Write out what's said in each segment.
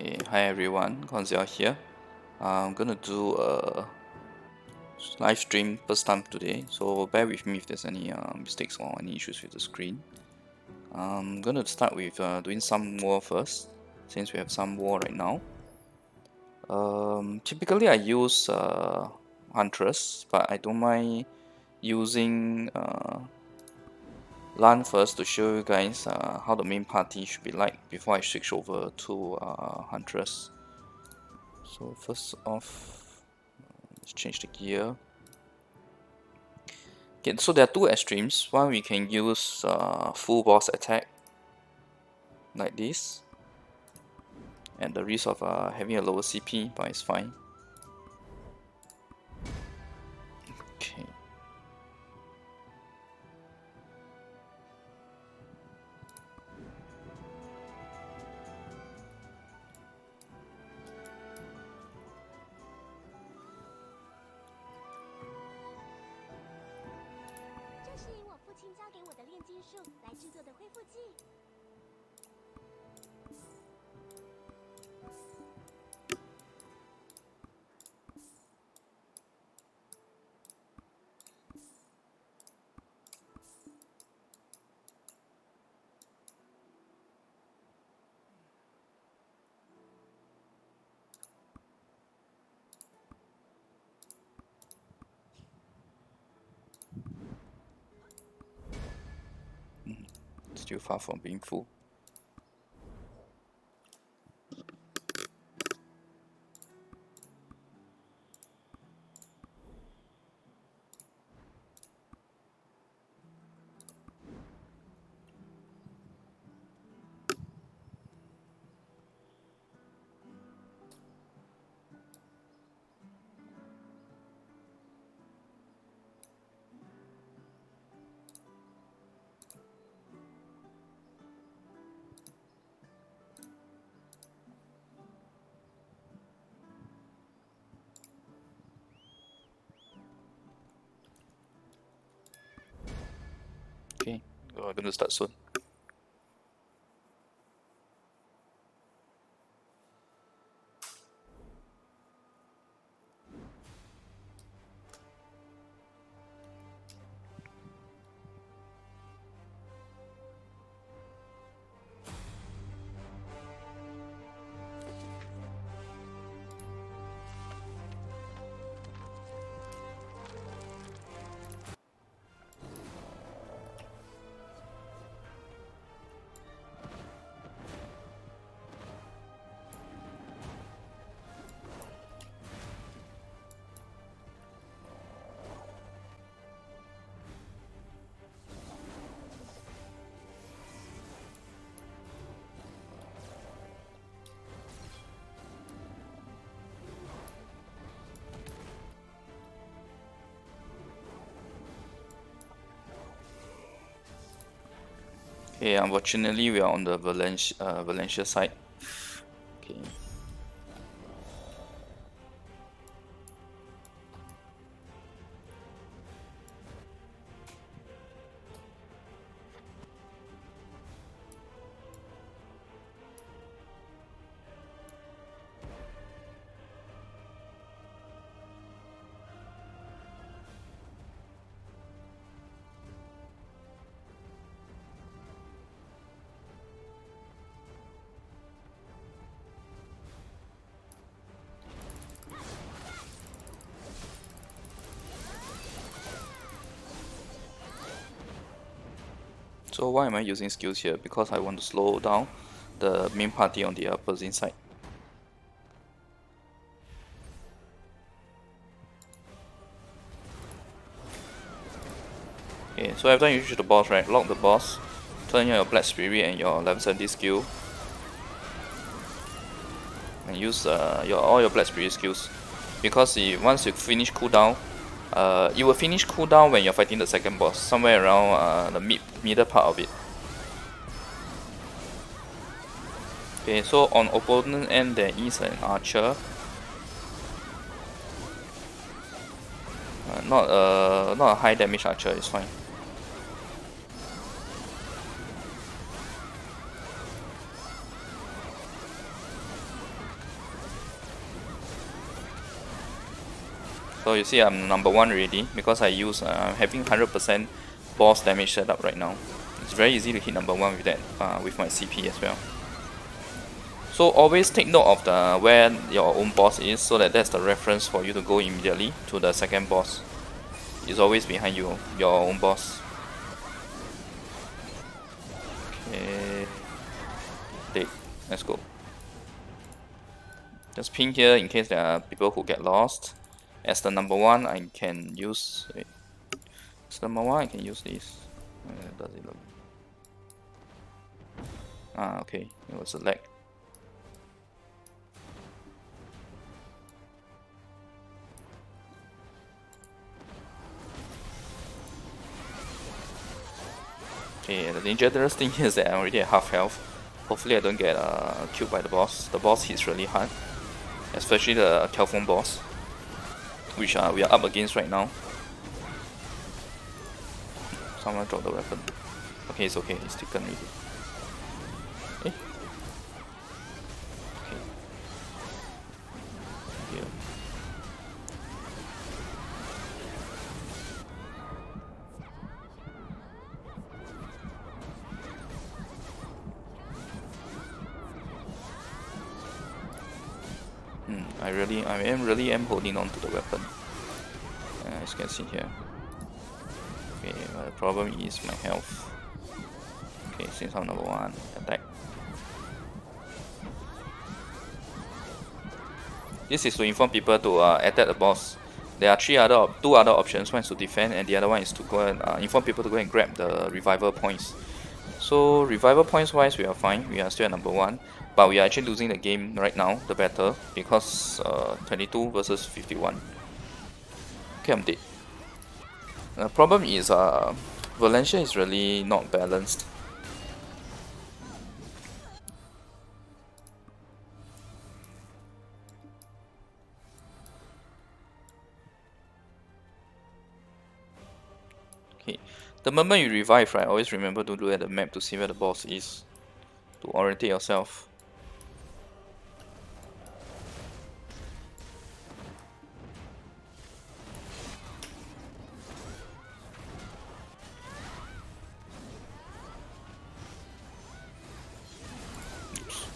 Okay, hi everyone, Koinzell here. I'm gonna do a live stream first time today, so bear with me if there's any mistakes or any issues with the screen. I'm gonna start with doing some war first, since we have some war right now. Typically I use Huntress, but I don't mind using LAN first to show you guys how the main party should be like before I switch over to Huntress. So first off, let's change the gear. Okay, so there are two extremes. One, we can use full boss attack like this, and the risk of having a lower CP, but it's fine. Okay. Still far from being full. Okay, we're gonna start soon. Okay, unfortunately we are on the Valencia side. Okay. So why am I using skills here? Because I want to slow down the main party on the opposing side. Okay, so after you reach the boss, right, lock the boss, turn on your Black Spirit and your level 70 skill, and use all your Black Spirit skills. Because once you finish cooldown, you will finish cooldown when you're fighting the second boss, somewhere around the middle part of it. Okay, so on opponent end there is an archer. Not a high damage archer, it's fine. So you see I'm number 1 already because I use having 100% boss damage setup right now. It's very easy to hit number 1 with that, with my CP as well. So always take note of the where your own boss is, so that that's the reference for you to go immediately to the second boss. It's always behind you, your own boss. Okay, dead. Let's go. Just ping here in case there are people who get lost. As the number 1, I can use. Wait. As the number 1, I can use this. Does it look? Okay. It was a lag. Okay, the dangerous thing here is that I'm already at half health. Hopefully I don't get killed by the boss. The boss hits really hard, especially the Kelphone boss, which we are up against right now. Someone dropped the weapon. Okay, it's okay. It's taken already. Eh? Okay. Here. I am really holding on to the weapon. As you can see here. Okay, the problem is my health. Okay, since I'm number 1, attack. This is to inform people to attack the boss. There are two other options. One is to defend, and the other one is to go and inform people to go and grab the revival points. So revival points wise, we are fine. We are still at number 1, but we are actually losing the game right now, the battle, because 22 versus 51. Okay, I'm dead. The problem is Valencia is really not balanced. Okay, the moment you revive, right, always remember to look at the map to see where the boss is, to orientate yourself. Oops.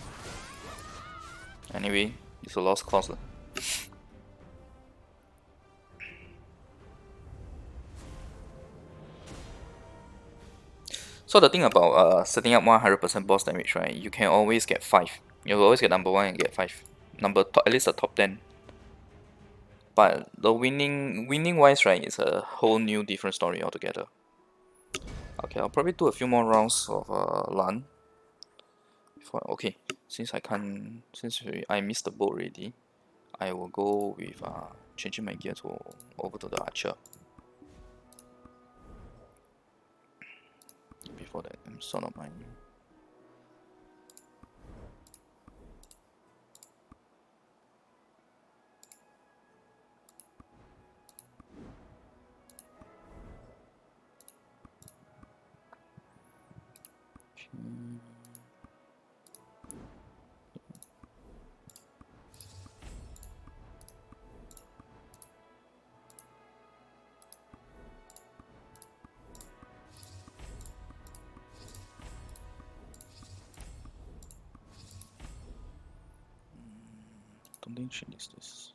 Anyway, it's a lost cause. So the thing about setting up 100% boss damage, right? You can always get 5. You will always get number 1 and get 5. At least the top 10. But the winning wise, right, is a whole new different story altogether. Okay, I'll probably do a few more rounds of LAN. Okay, since I missed the boat already, I will go with changing my gear to over to the archer. Before that, I'm sort of my. Don't think she needs this.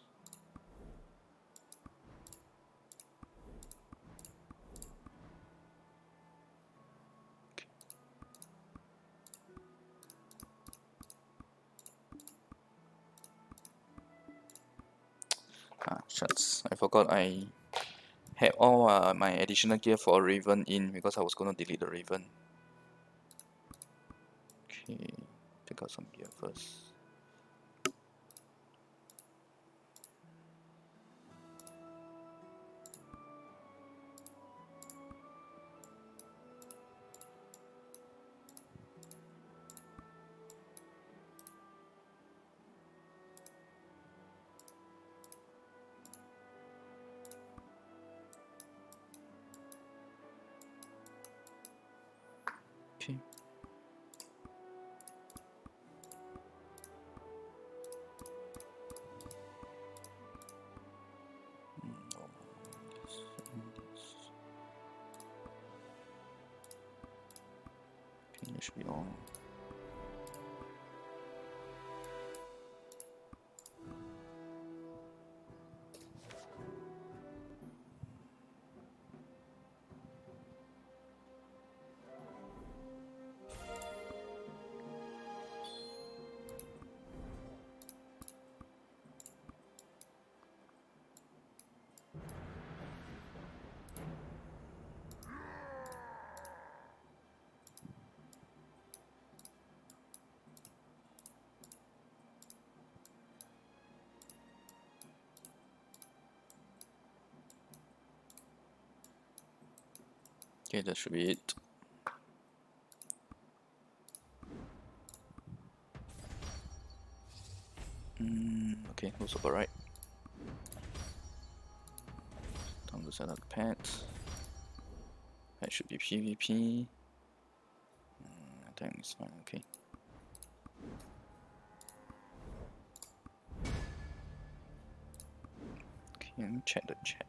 Shucks, I forgot I had all my additional gear for Raven in because I was gonna delete the Raven. Okay, take out some gear first. Okay. Okay, that should be all. Okay, that should be it. Okay, looks about right. Time to set up the pet. Pet should be PvP. Attack is fine, okay. Okay, let me check the chat.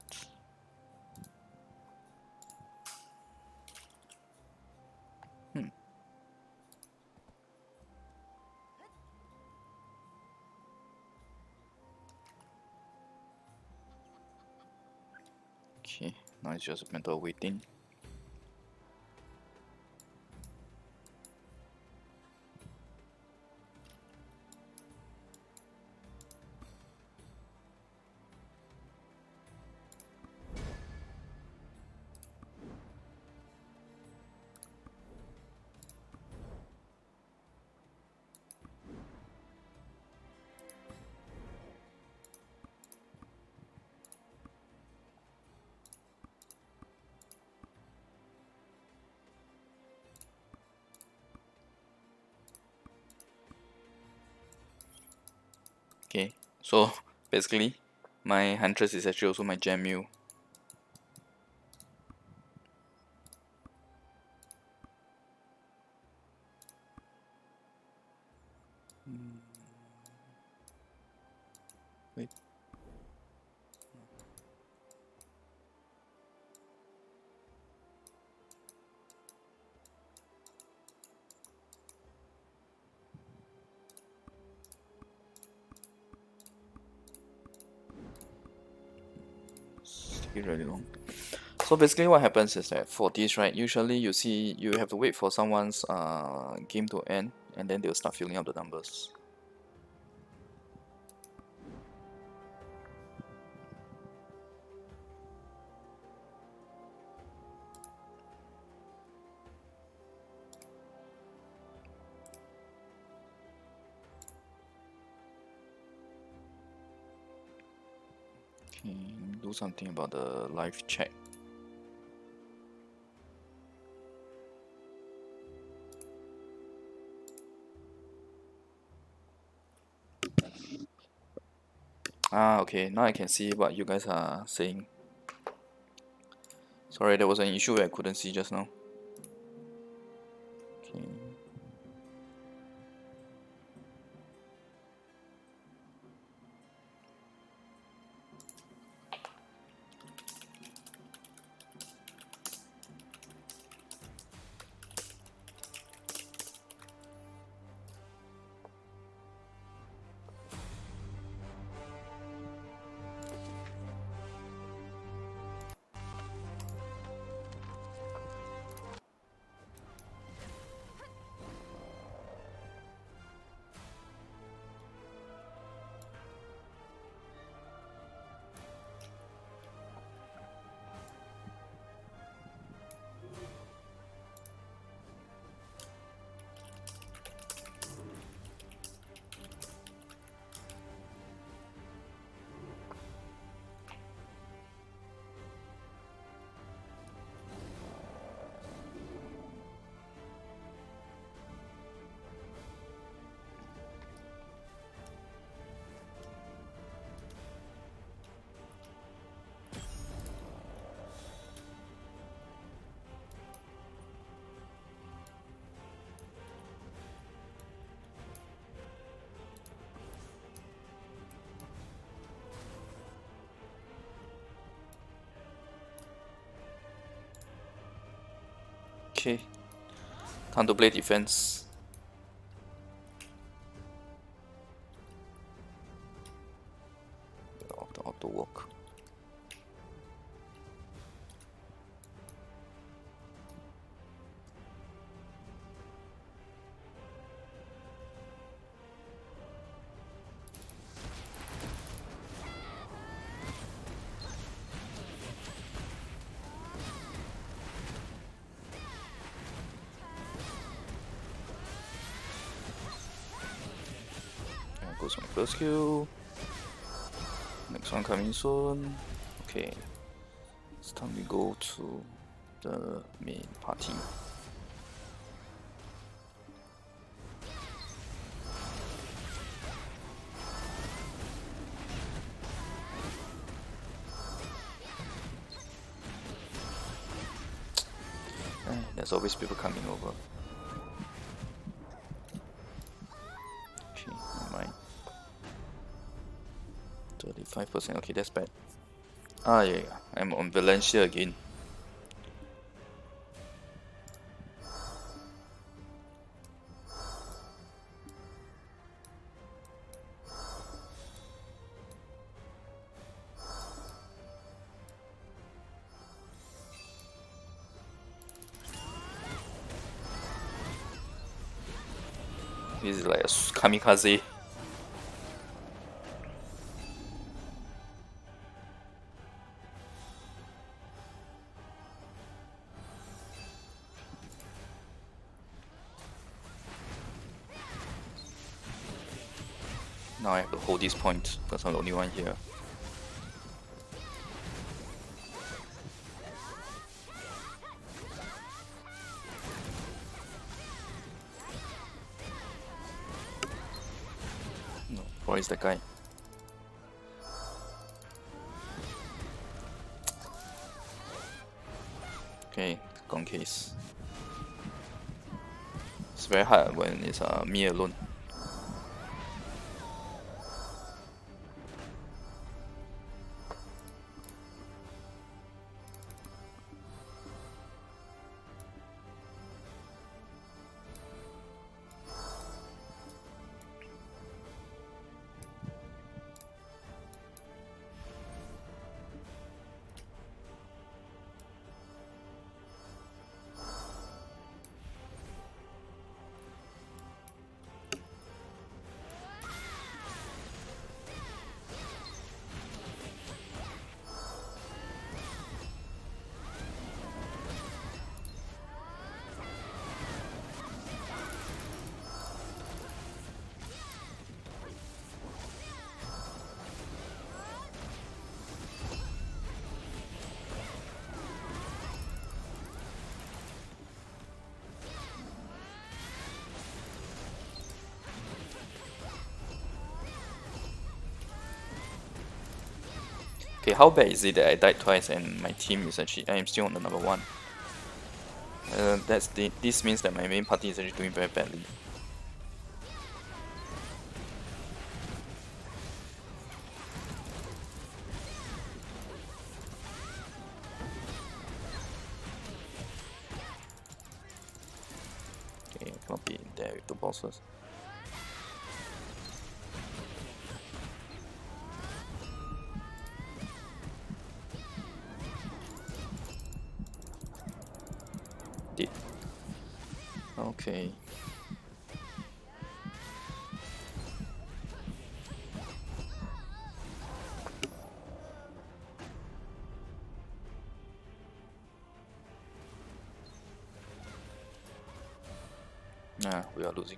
Okay, now it's just a matter of waiting. Okay, so basically, my Huntress is actually also my gem mule. Wait. It's taking really long. So basically what happens is that for this, right, usually you see you have to wait for someone's game to end and then they'll start filling up the numbers. Okay, do something about the live chat. Ah, okay, now I can see what you guys are saying. Sorry, there was an issue where I couldn't see just now. Okay. Okay. Counterplay defense. Of the auto work. There goes my first kill. Next one coming soon. Okay, it's time to go to the main party. There's always people coming over. Okay, never mind. 35%, okay, that's bad. Ah, yeah, I'm on Valencia again. This is like a kamikaze. Now I have to hold this point because I'm the only one here. No, where is the guy? Okay, gone case. It's very hard when it's me alone. Okay, how bad is it that I died twice and my team is actually I am still on the number 1? This means that my main party is actually doing very badly. Okay, I cannot be in there with the bosses. Did. Okay. Nah, we are losing.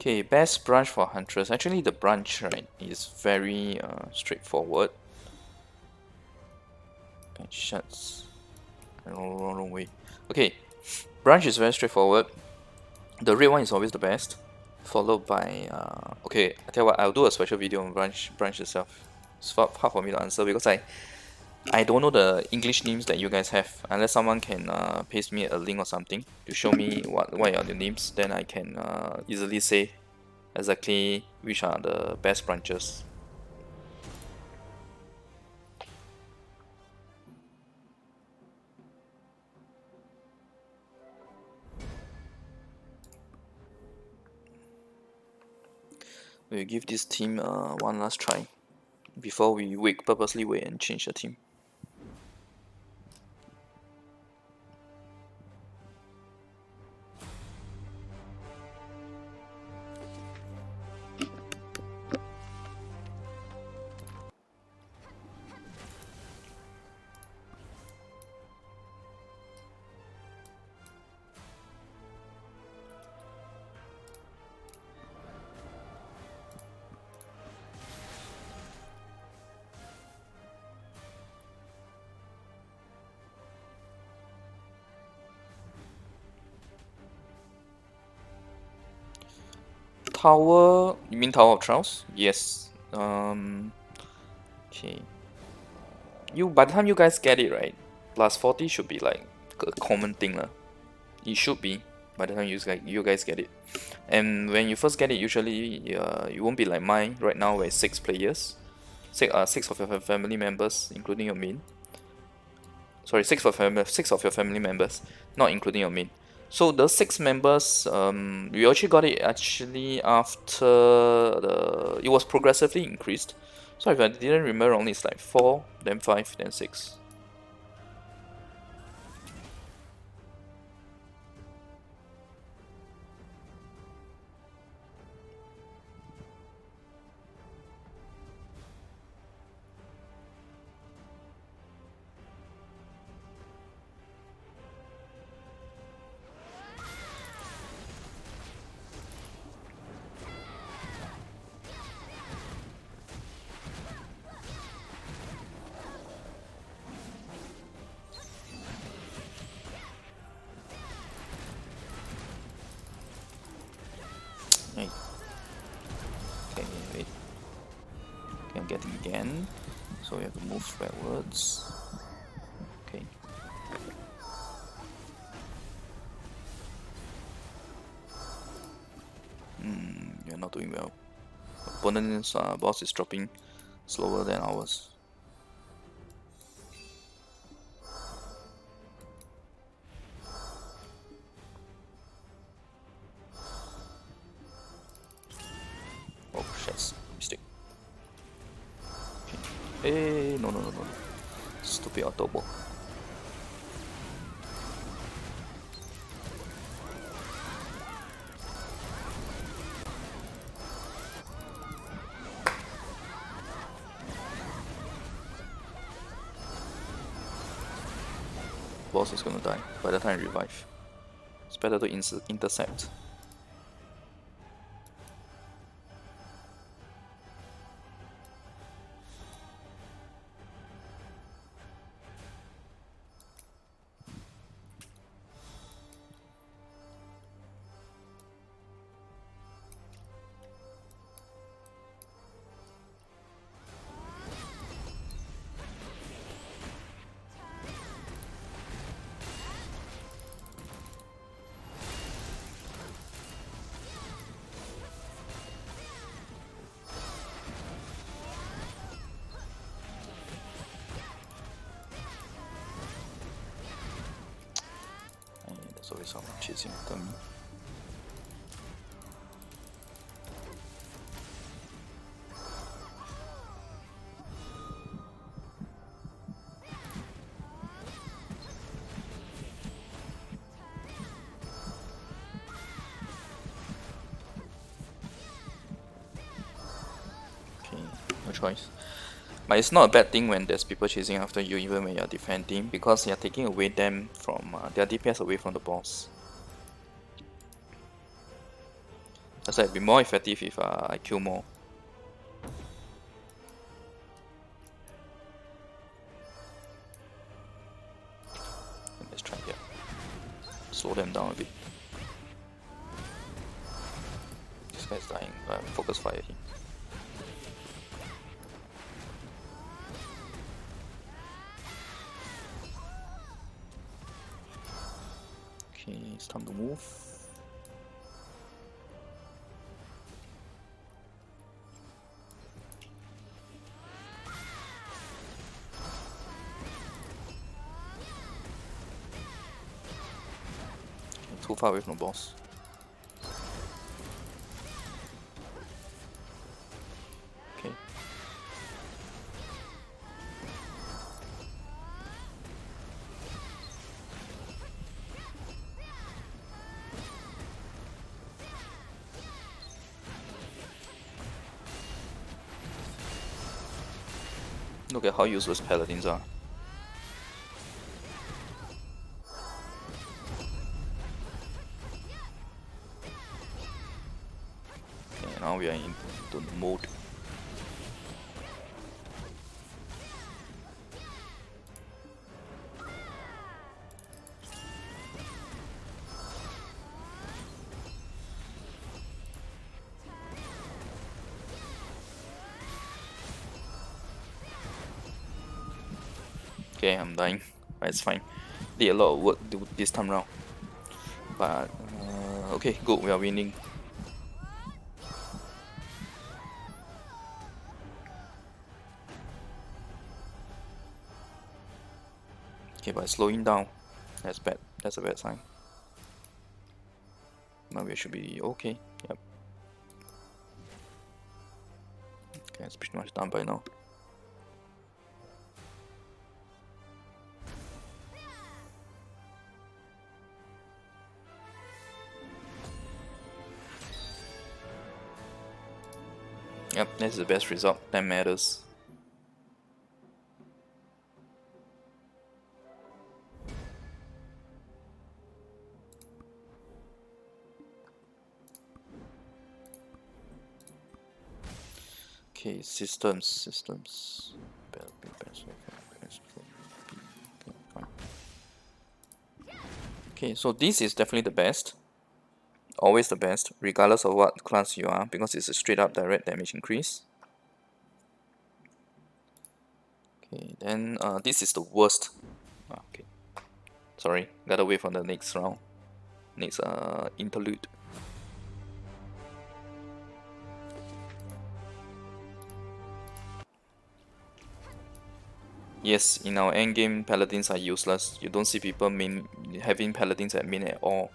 Okay, best branch for Huntress. Actually, the branch, right, is very straightforward. It shuts. Wrong way. Okay, branch is very straightforward. The red one is always the best, followed by okay. I tell you what, I'll do a special video on branch itself. It's hard for me to answer because I don't know the English names that you guys have. Unless someone can paste me a link or something to show me what are the names, then I can easily say exactly which are the best branches. We'll give this team one last try before we purposely wait and change the team. Tower, you mean Tower of Trials? Yes. Okay. By the time you guys get it, right? Plus 40 should be like a common thing lah. It should be by the time you guys get it. And when you first get it, usually you won't be like mine right now, where 6 players, six of your family members, including your main. Sorry, six of your family members, not including your main. So the 6 members, we actually got it after it was progressively increased. So if I didn't remember wrongly, it's like 4, then 5, then 6. Hey. Okay, wait. Okay, I'm getting again. So we have to move backwards. Okay. You're not doing well. Opponent's boss is dropping slower than ours. Oh, shit. Mistake. Okay. Hey, no. Stupid auto ball. Boss is gonna die by the time I revive. It's better to intercept. There's always someone chasing after me. Okay, no choice. But it's not a bad thing when there's people chasing after you, even when you're defending, because you're taking away them from their DPS away from the boss. That's why it'd be more effective if I kill more. Let's try here. Slow them down a bit. This guy's dying. Focus fire him. Okay, it's time to move. Okay, too far away from the boss. Look at how useless paladins are. Okay, now we are in the mode. Okay, I'm dying. But it's fine. Did a lot of work this time round. But okay, good. We are winning. Okay, but slowing down. That's bad. That's a bad sign. Now we should be okay. Yep. Okay, it's pretty much done by now. Yep, that's the best result. That matters. Okay, systems. Okay, so this is definitely the best. Always the best, regardless of what class you are, because it's a straight up direct damage increase. Okay, then this is the worst. Okay, sorry, gotta wait for the next round. Next interlude. Yes, in our endgame, paladins are useless. You don't see people having paladins at main at all.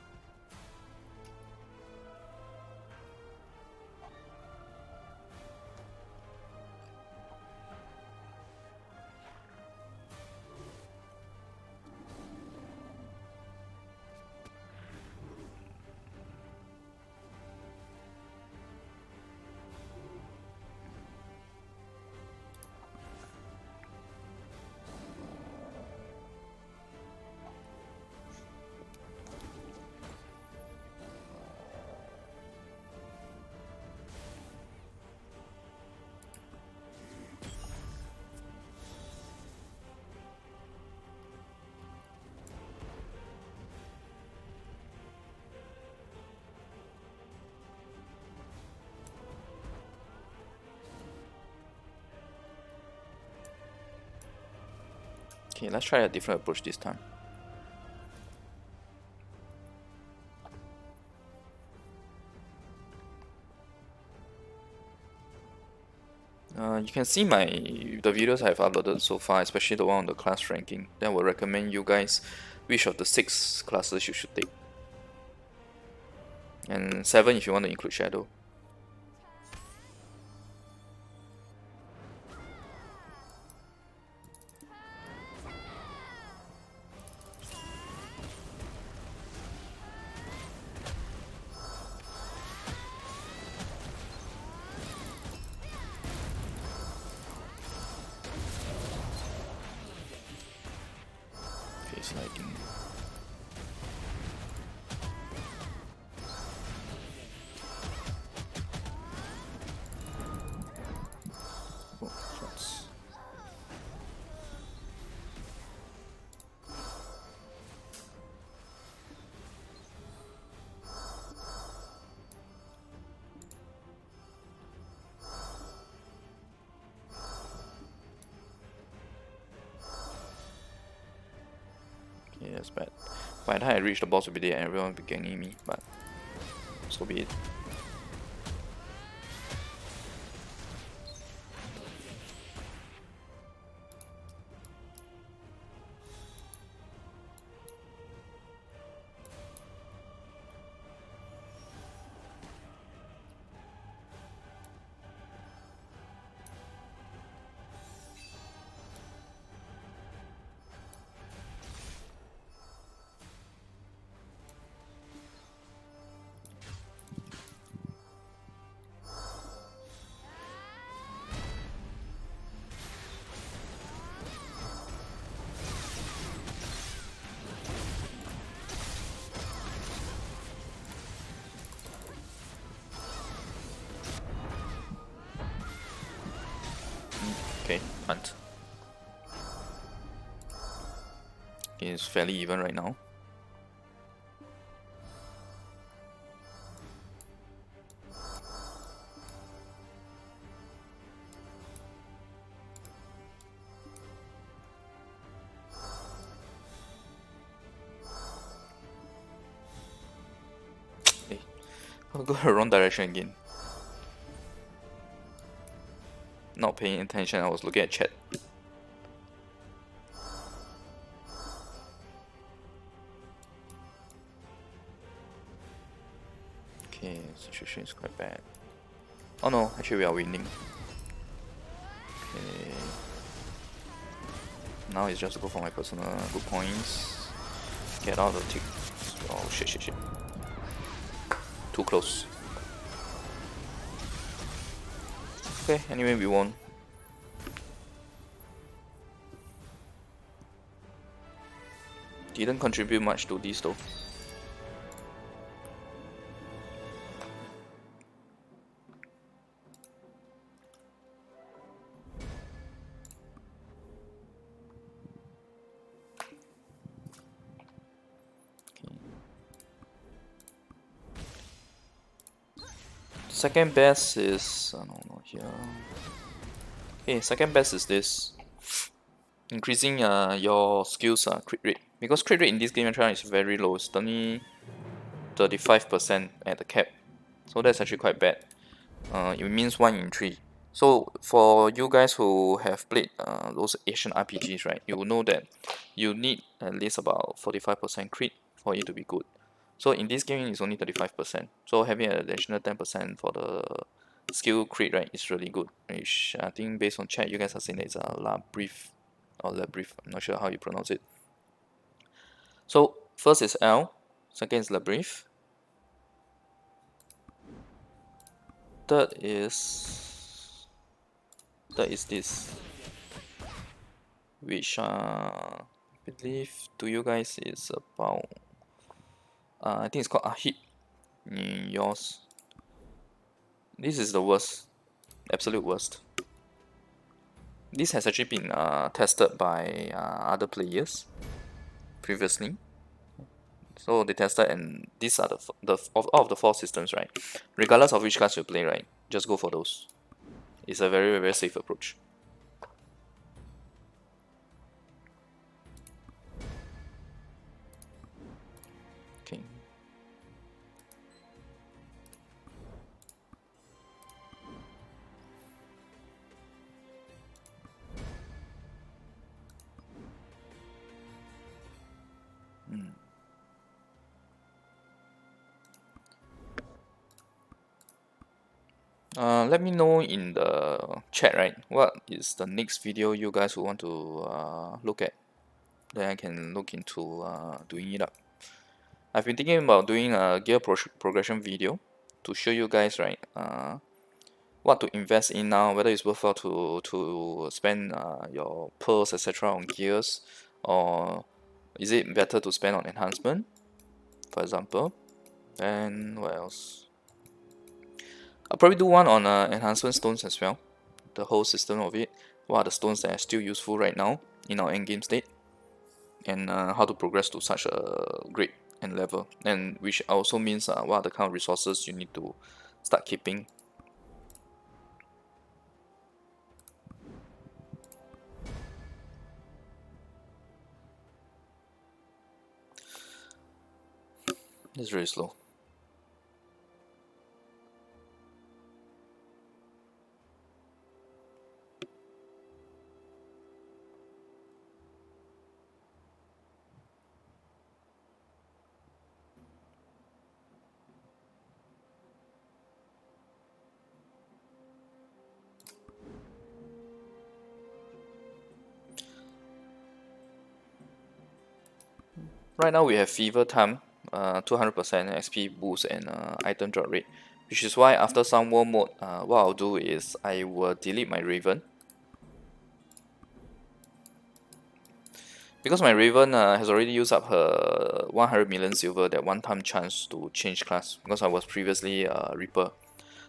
Okay, let's try a different approach this time. You can see the videos I've uploaded so far, especially the one on the class ranking. That will recommend you guys which of the 6 classes you should take. And 7 if you want to include Shadow. Face lighting. Oh, shots. Okay, that's bad. By the time I reach the boss will be there and everyone will be ganging me, but so be it. hunt. It's fairly even right now. Hey, I'll go the wrong direction again. Not paying attention, I was looking at chat. Okay, situation is quite bad. Oh no, actually we are winning. Okay. Now it's just to go for my personal good points. Get out of the tick. Oh shit. Too close. Okay, anyway we won. Didn't contribute much to this though. Second best is no here. Okay, second best is this. Increasing your skills crit rate, because crit rate in this game is very low. It's only 35% at the cap, so that's actually quite bad. It means 1 in 3. So for you guys who have played those Asian RPGs, right, you will know that you need at least about 45% crit for it to be good. So in this game, it's only 35%. So having an additional 10% for the skill crit, right, is really good. Which I think based on chat, you guys are saying that it's a La Brief or La Brief. I'm not sure how you pronounce it. So first is L, second is La Brief. Third is this, which I believe to you guys is about I think it's called Ahib. Yours, this is the worst, absolute worst. This has actually been tested by other players previously. So they tested, and these are of the 4 systems, right? Regardless of which class you play, right? Just go for those. It's a very safe approach. Okay. Let me know in the chat, right? What is the next video you guys will want to look at? Then I can look into doing it up. I've been thinking about doing a gear progression video to show you guys, right, what to invest in now, whether it's worthwhile to spend your pearls, etc. on gears, or is it better to spend on enhancement, for example. And what else? I'll probably do one on enhancement stones as well, the whole system of it. What are the stones that are still useful right now in our endgame state, and how to progress to such a grade and level, and which also means what are the kind of resources you need to start keeping. It's very slow. Right now we have fever time, 200% XP boost and item drop rate, which is why after some war mode, what I'll do is I will delete my Raven. Because my Raven has already used up her 100 million silver, that one-time chance to change class, because I was previously Reaper.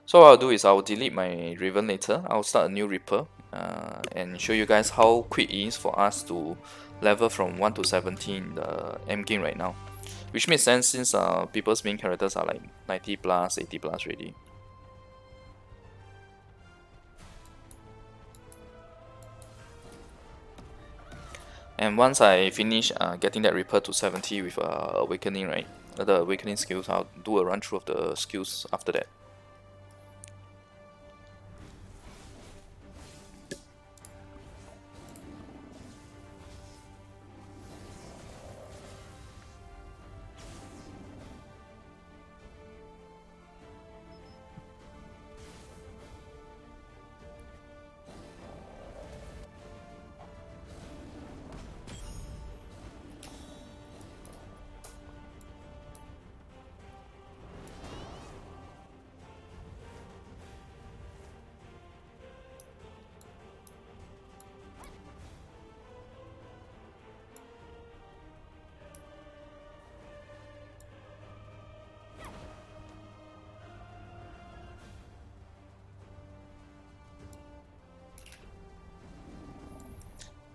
So what I'll do is I'll delete my Raven later, I'll start a new Reaper, and show you guys how quick it is for us to level from 1 to 17 in the Endgame right now. Which makes sense since people's main characters are like 90 plus, 80 plus already. And once I finish getting that Reaper to 70 with Awakening, right? The Awakening skills, I'll do a run through of the skills after that.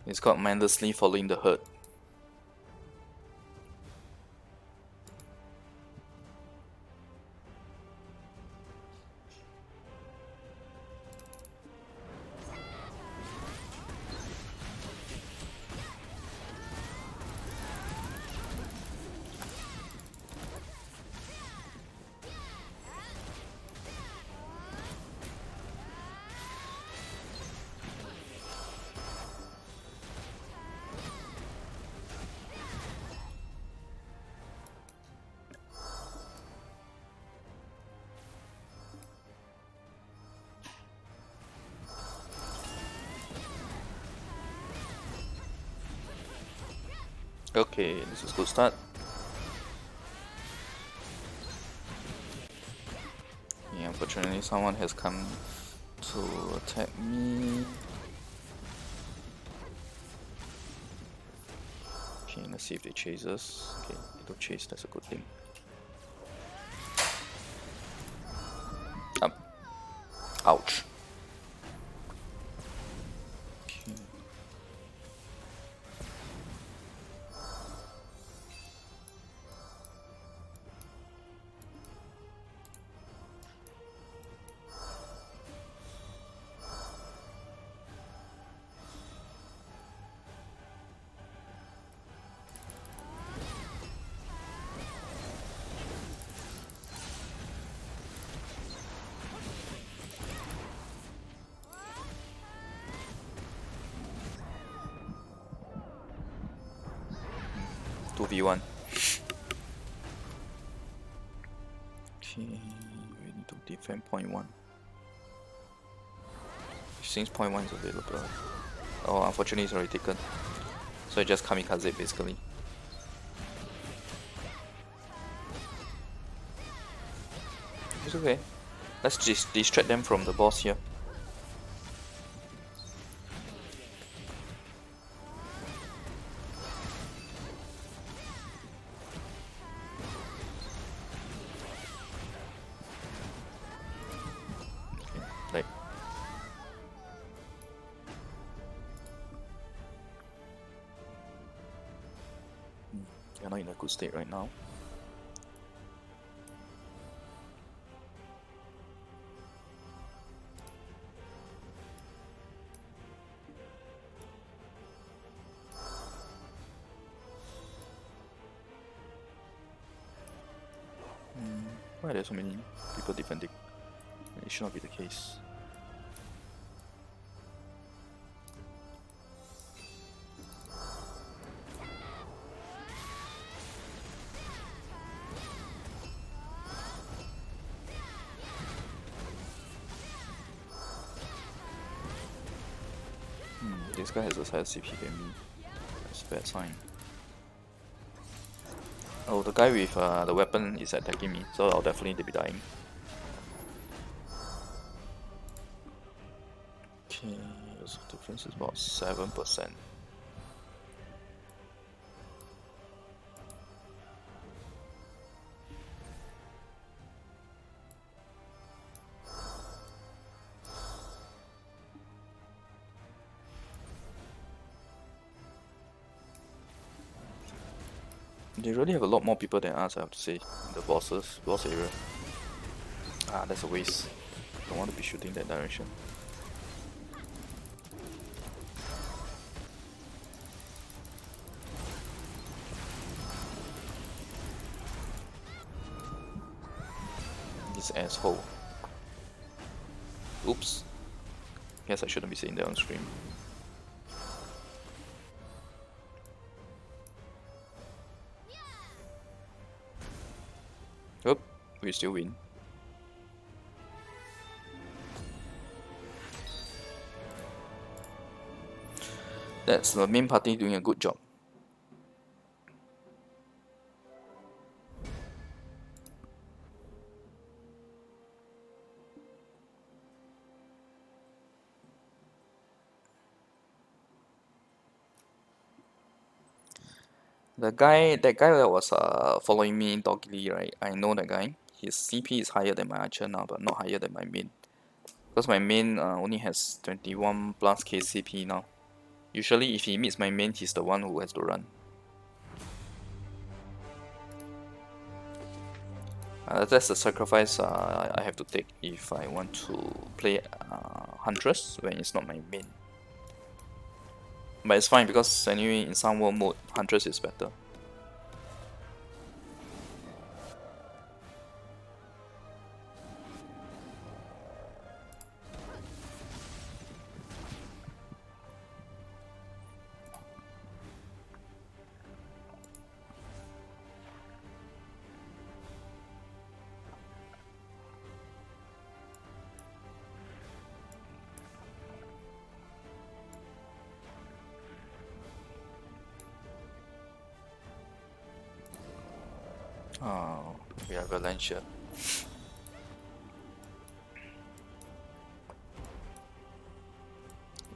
It's called mindlessly following the herd. Okay, this is a good start. Yeah, unfortunately someone has come to attack me. Okay, let's see if they chase us. Okay, they don't chase, that's a good thing. Up. Ouch. Okay. Two v1. Okay, we need to defend point 1. Since point 1 is available. Oh, unfortunately it's already taken. So I just kamikaze basically. It's okay. Let's just distract them from the boss here. Okay, like they're not in a good state right now. Why are there so many people defending? It should not be the case. This guy has a higher CP than me. That's a bad sign. Oh, the guy with the weapon is attacking me, so I'll definitely be dying. Okay, so the difference is about 7%. They really have a lot more people than us, I have to say, in the boss area. Ah, that's a waste. Don't want to be shooting that direction. This asshole. Oops. Guess I shouldn't be saying that on stream. Oop, we still win. That's the main party doing a good job. That guy that was following me doggily, right? I know that guy. His CP is higher than my archer now, but not higher than my main. Because my main only has 21 plus K CP now. Usually, if he meets my main, he's the one who has to run. That's the sacrifice I have to take if I want to play Huntress when it's not my main. But it's fine because anyway, in some world mode, Huntress is better. Oh, we have Valencia.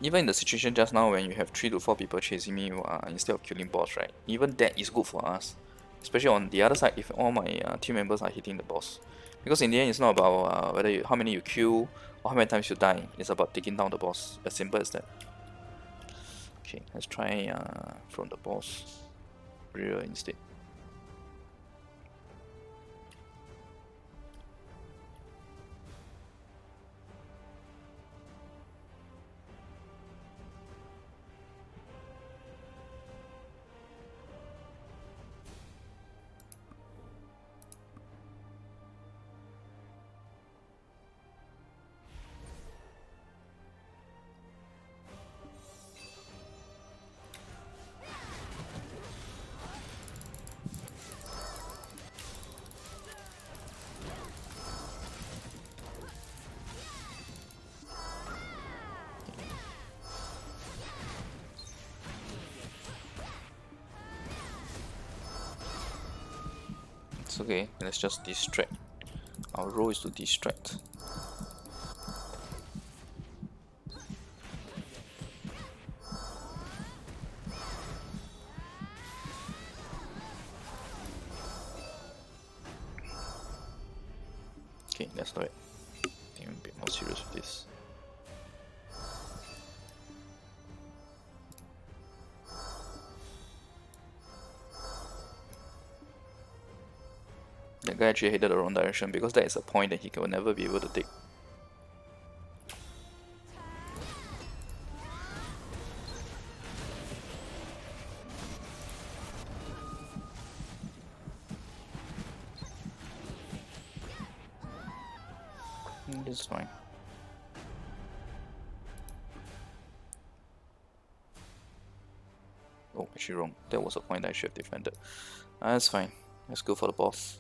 Even in the situation just now when you have 3 to 4 people chasing me instead of killing boss, right? Even that is good for us. Especially on the other side if all my team members are hitting the boss. Because in the end it's not about how many you kill or how many times you die. It's about taking down the boss. As simple as that. Okay, let's try from the boss rear instead. It's okay, let's just distract. Our role is to distract. Okay, that's not it. I think I'm a bit more serious with this. That guy actually headed the wrong direction because that is a point that he will never be able to take. This is fine. Oh, actually wrong. That was a point I should have defended. That's fine. Let's go for the boss.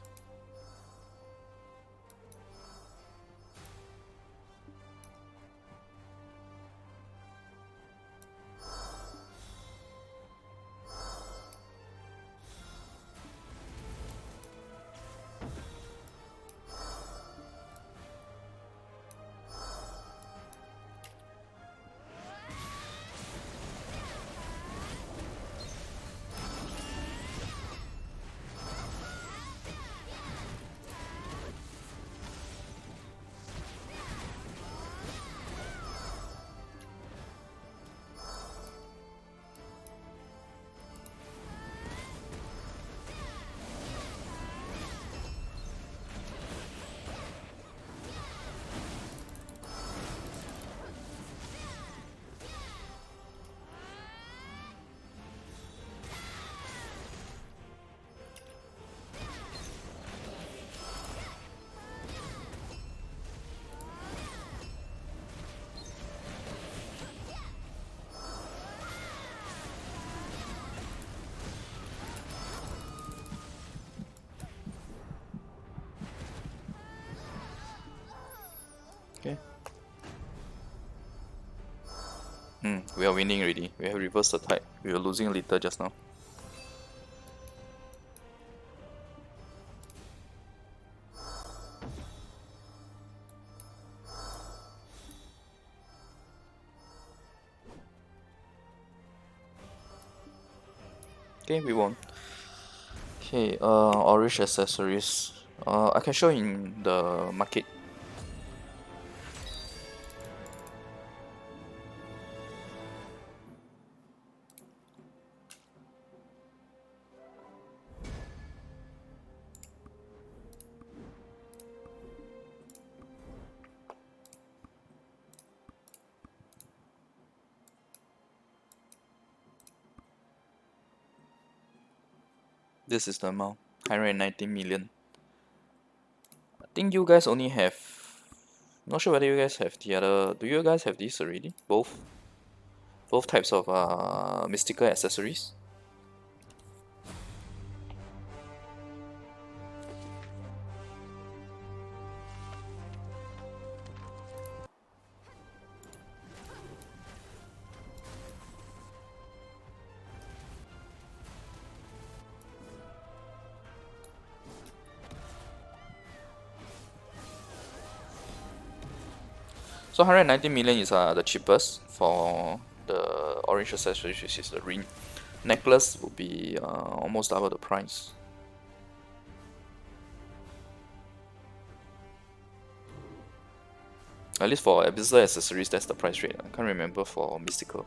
We are winning already. We have reversed the tide. We were losing a little just now. Okay, we won. Okay, orange accessories. I can show in the market. This is the amount, 190 million. I think you guys only have. Not sure whether you guys have the other. Do you guys have this already? Both types of mystical accessories. So 190 million is the cheapest for the orange accessories, which is the ring. Necklace will be almost double the price. At least for abyssal accessories, that's the price rate. I can't remember for mystical.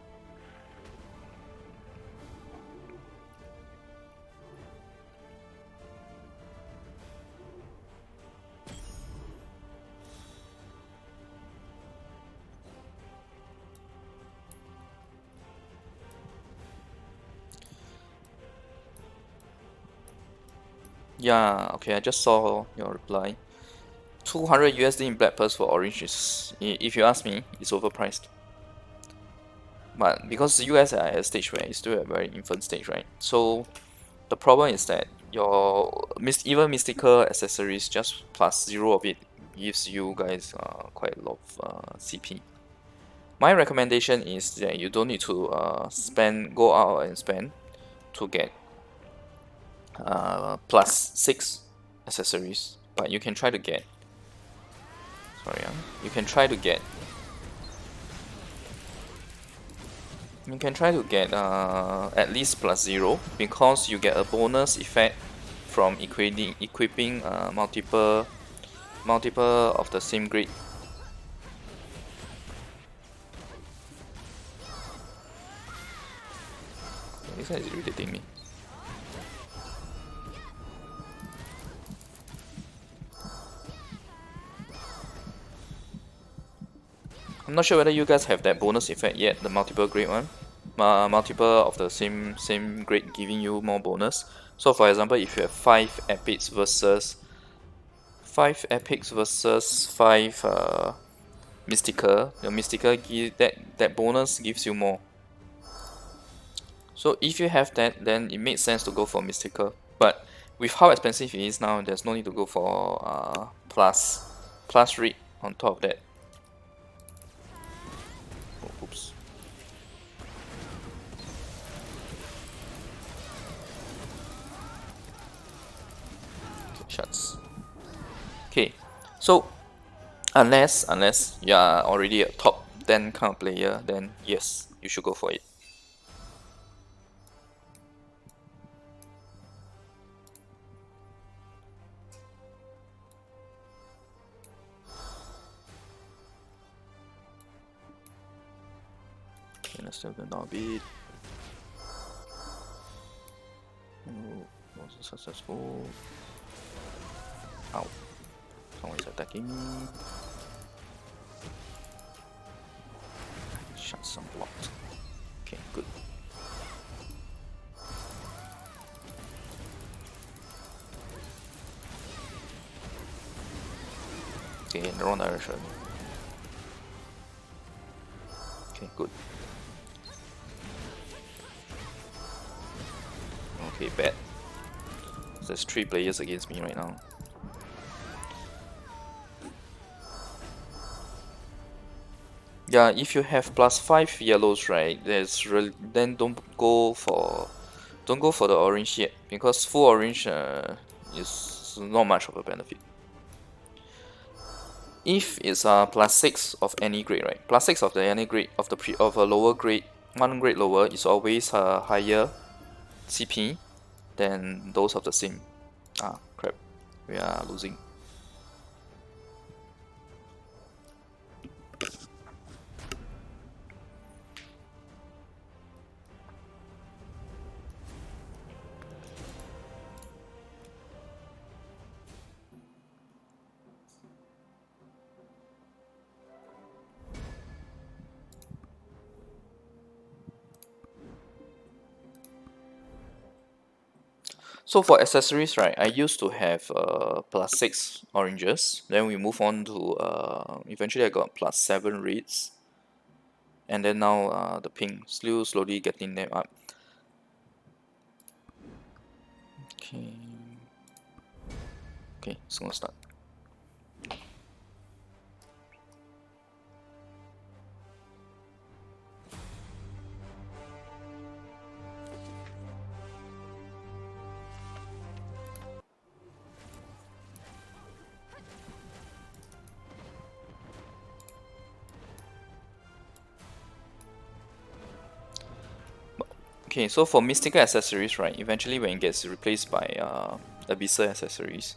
Yeah, okay, I just saw your reply. 200 USD in Black Pearls for orange is, if you ask me, it's overpriced. But because you guys are at a stage where it's still a very infant stage, right? So the problem is that your even mystical accessories just plus 0 of it gives you guys quite a lot of CP. My recommendation is that you don't need to go out and spend to get plus 6 accessories, but you can try to get. You can try to get. You can try to get at least plus 0 because you get a bonus effect from equipping multiple of the same grade. This one is irritating me. I'm not sure whether you guys have that bonus effect yet, the multiple grade one. Multiple of the same grade giving you more bonus. So for example, if you have 5 epics versus 5 mystical, the mystical give that bonus gives you more. So if you have that, then it makes sense to go for mystical. But with how expensive it is now, there's no need to go for plus rate on top of that. Oh, oops. Okay, shuts. Okay, so unless you are already a top 10 kind of player, then yes, you should go for it. Okay, let's still go down a bit. Oh, was successful. Ow. Someone is attacking me. Shut some blocked. Okay, good. Okay, in the wrong direction. Okay, good. Okay, bad. So there's 3 players against me right now. Yeah, if you have +5 yellows, right, then don't go for the orange yet, because full orange is not much of a benefit. If it's +6 of any grade, right, +6 of the any grade of a lower grade, one grade lower is always higher CP than those of the same. Ah, crap, we are losing. So for accessories, right, I used to have +6 oranges. Then we move on to eventually I got +7 reds, and then now the pink. Still slowly getting them up. Okay, okay, so gonna start. Okay, so for mystical accessories, right, eventually when it gets replaced by abyssal accessories,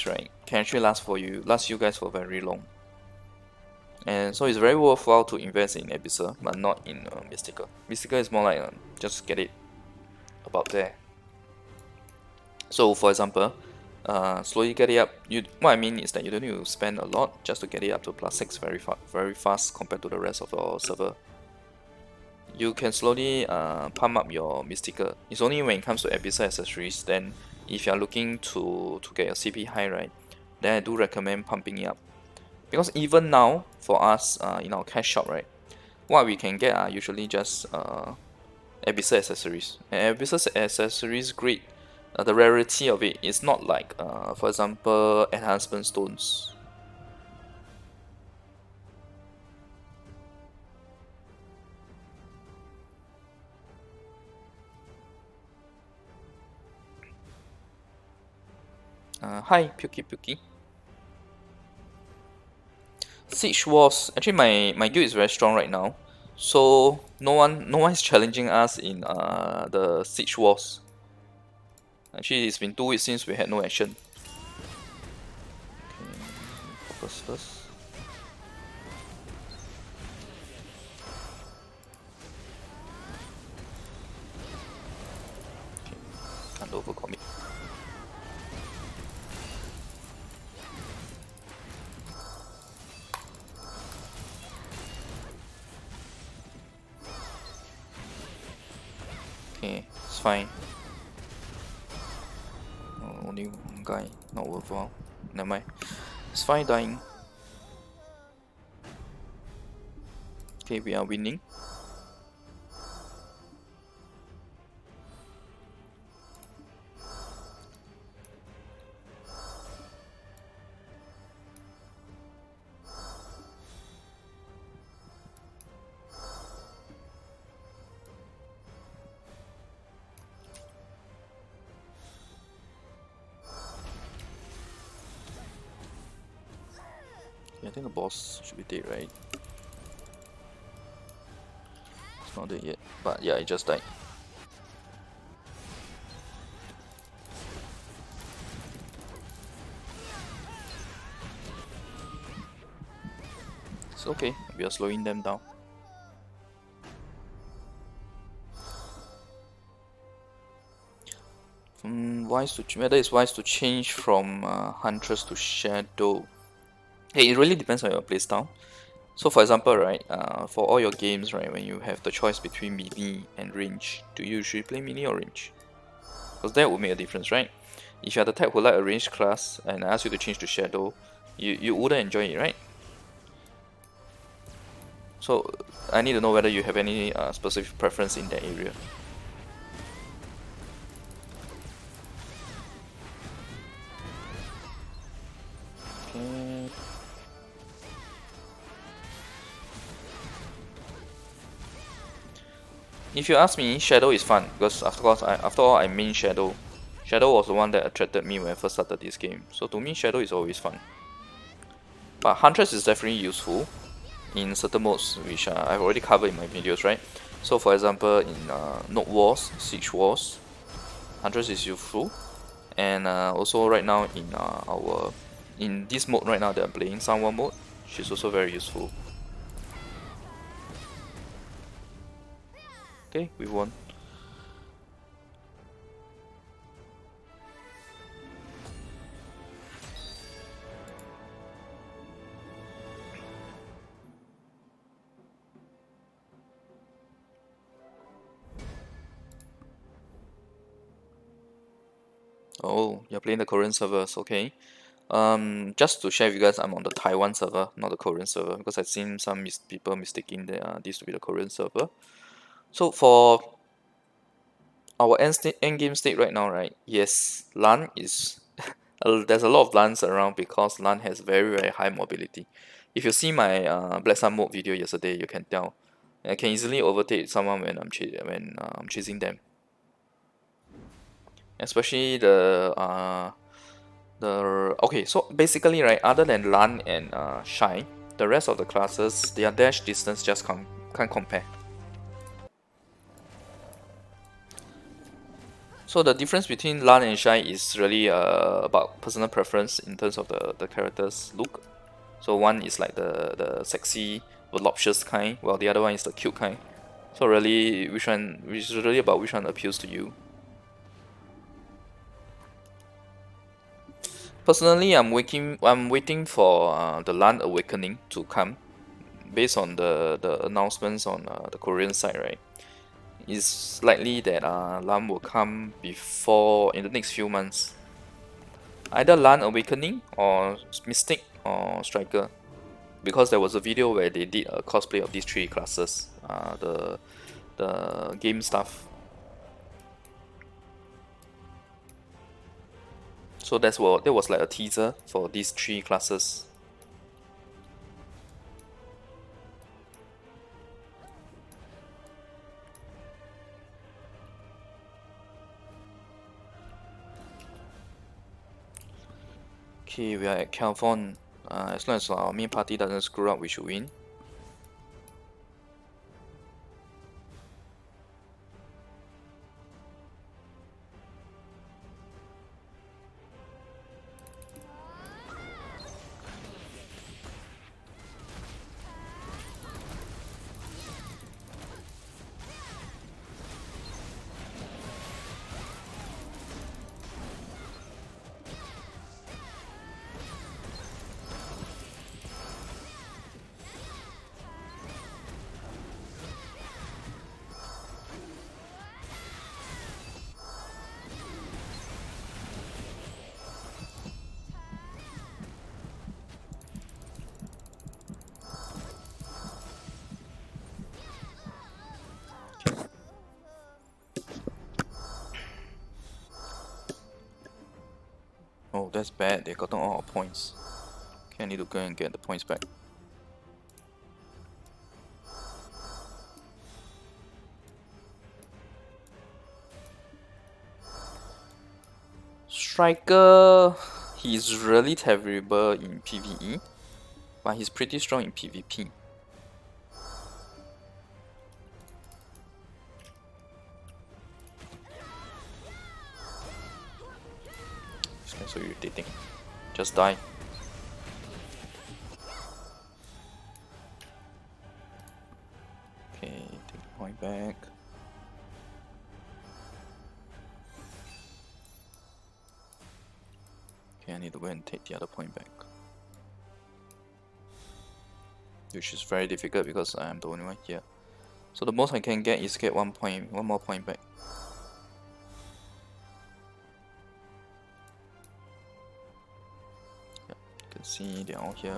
right, can actually last you guys for very long. And so it's very worthwhile to invest in abyssal, but not in mystical. Mystical is more like just get it about there. So for example, slowly get it up. What I mean is that you don't need to spend a lot just to get it up to +6 very fast compared to the rest of your server. You can slowly pump up your mystical. It's only when it comes to abyssal accessories, then if you are looking to get your CP high, right, then I do recommend pumping it up. Because even now for us in our cash shop, right, what we can get are usually just abyssal accessories. And abyssal accessories grade, the rarity of it is not like for example enhancement stones. Hi Puki Puki. Siege Wars, actually my guild is very strong right now, so no one is challenging us in the Siege Wars. Actually it's been 2 weeks since we had no action. Okay, focus first. Okay, can't overcommit. Okay, it's fine. Oh, only one guy, not worthwhile. Never mind. It's fine dying. Okay, we are winning. Okay, I think the boss should be dead, right? It's not dead yet, but yeah, it just died. It's okay, we are slowing them down. Whether it's wise to change from Huntress to Shadow. Hey, it really depends on your playstyle. So for example, right, for all your games, right, when you have the choice between melee and range, do you usually play melee or range? Because that would make a difference, right? If you're the type who like a ranged class and I ask you to change to Shadow, you wouldn't enjoy it, right? So I need to know whether you have any specific preference in that area. Okay. If you ask me, Shadow is fun because after all I main Shadow. Shadow was the one that attracted me when I first started this game. So to me, Shadow is always fun. But Huntress is definitely useful in certain modes, which I've already covered in my videos, right? So for example, in Node Wars, Siege Wars, Huntress is useful. And also right now in this mode right now that I'm playing, Sun War mode, she's also very useful. Okay, we won. Oh, you're playing the Korean servers, okay. Just to share with you guys, I'm on the Taiwan server, not the Korean server, because I've seen some people mistaking this to be the Korean server. So for our end game state right now, right? Yes, LAN is there's a lot of LANs around because LAN has very high mobility. If you see my Black Sun mode video yesterday, you can tell I can easily overtake someone when I'm chasing them. Especially the okay. So basically, right, other than LAN and Shine, the rest of the classes, their dash distance just can't compare. So the difference between LAN and Shine is really about personal preference in terms of the character's look. So one is like the sexy, voluptuous kind, while the other one is the cute kind. So really, which is really about which one appeals to you. Personally, I'm waiting for the LAN Awakening to come, based on the announcements on the Korean side, right? It's likely that LAN will come before in the next few months. Either LAN Awakening or Mystic or Striker. Because there was a video where they did a cosplay of these three classes, the game stuff. So that was like a teaser for these three classes. Okay, we are at Calvon. As long as our main party doesn't screw up, we should win. Oh, that's bad. They gotten all our points. Okay, I need to go and get the points back. Striker, he's really terrible in PvE, but he's pretty strong in PvP. This guy's so irritating. Just die. Okay, take the point back. Okay, I need to go and take the other point back. Which is very difficult because I am the only one here. So the most I can get is get one more point back. Yep, you can see they're all here.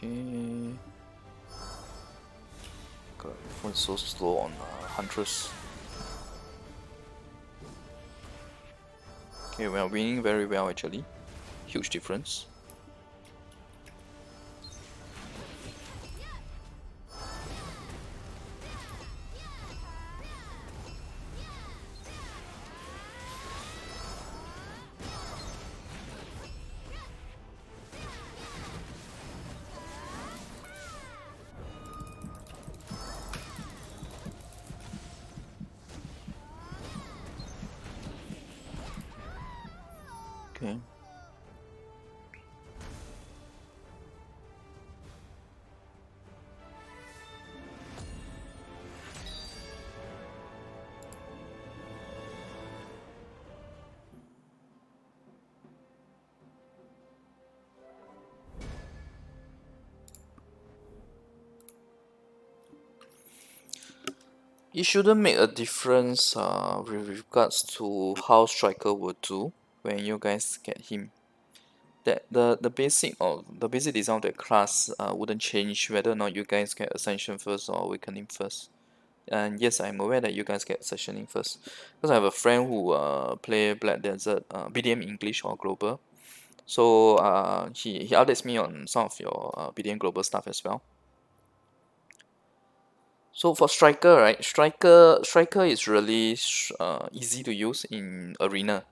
Okay. God, my phone is so slow on Huntress. Okay, we are winning very well actually. Huge difference. Okay. It shouldn't make a difference with regards to how Striker will do when you guys get him. That the basic of the basic design of the class wouldn't change whether or not you guys get Ascension first or Awakening first. And yes, I'm aware that you guys get Ascensioning first because I have a friend who play Black Desert BDM English or Global. So he updates me on some of your BDM Global stuff as well. So for Striker, right? Striker is really easy to use in Arena,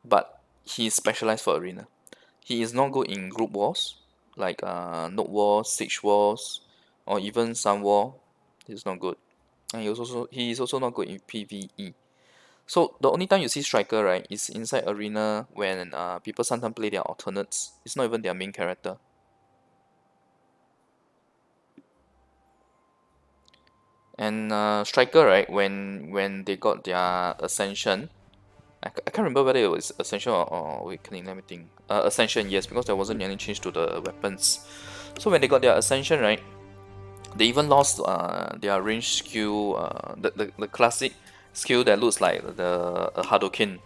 but he's specialized for Arena. He is not good in group wars, like Node wars, Siege wars, or even Sun war. He's not good. And he is also not good in PvE. So the only time you see Striker, right, is inside Arena when people sometimes play their alternates. It's not even their main character. And Striker, right, when they got their Ascension, I can't remember whether it was Ascension or Awakening, let me think. Ascension, yes, because there wasn't any change to the weapons. So when they got their Ascension, right, they even lost their range skill, the classic skill that looks like the Hadoken.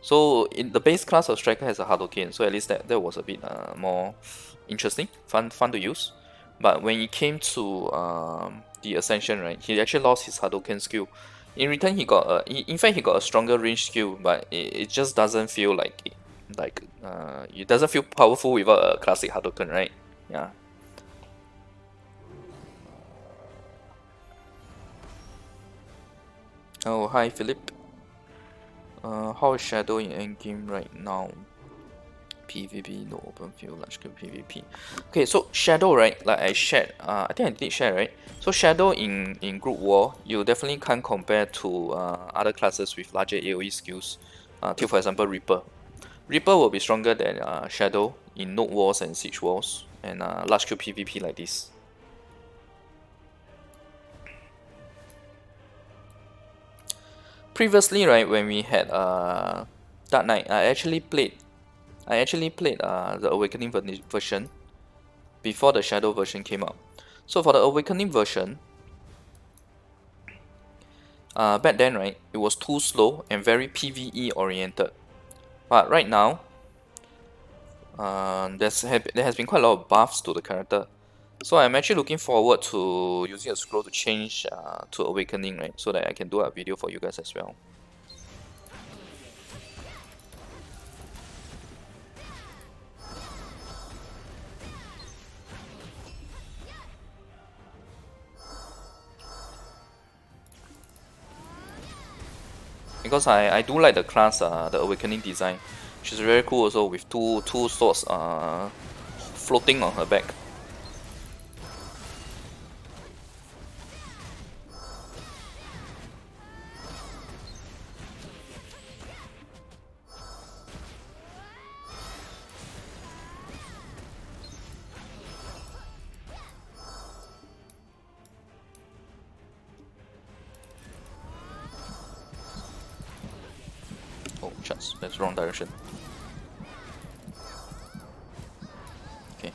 So in the base class of Striker has a Hadoken, so at least that was a bit more interesting, fun to use. But when it came to the Ascension, right, he actually lost his Hadoken skill. In return, in fact he got a stronger range skill, but it just doesn't feel it doesn't feel powerful without a classic Hadoken, right? Yeah. Oh, hi Philip. How is Shadow in endgame right now? PvP, no open field, large scale PvP. Okay, so Shadow, right? Like I shared, I think I did share, right? So Shadow in group war, you definitely can't compare to other classes with larger AoE skills. Take for example Reaper. Reaper will be stronger than Shadow in node wars and siege wars and large scale PvP like this. Previously, right, when we had Dark Knight, I actually played the Awakening version before the Shadow version came out. So for the Awakening version, back then, right, it was too slow and very PvE oriented. But right now, there has been quite a lot of buffs to the character. So I'm actually looking forward to using a scroll to change to Awakening, right, so that I can do a video for you guys as well. Because I do like the class, the Awakening design. She's very cool also with two swords floating on her back. Oh, shucks, that's wrong direction. Okay.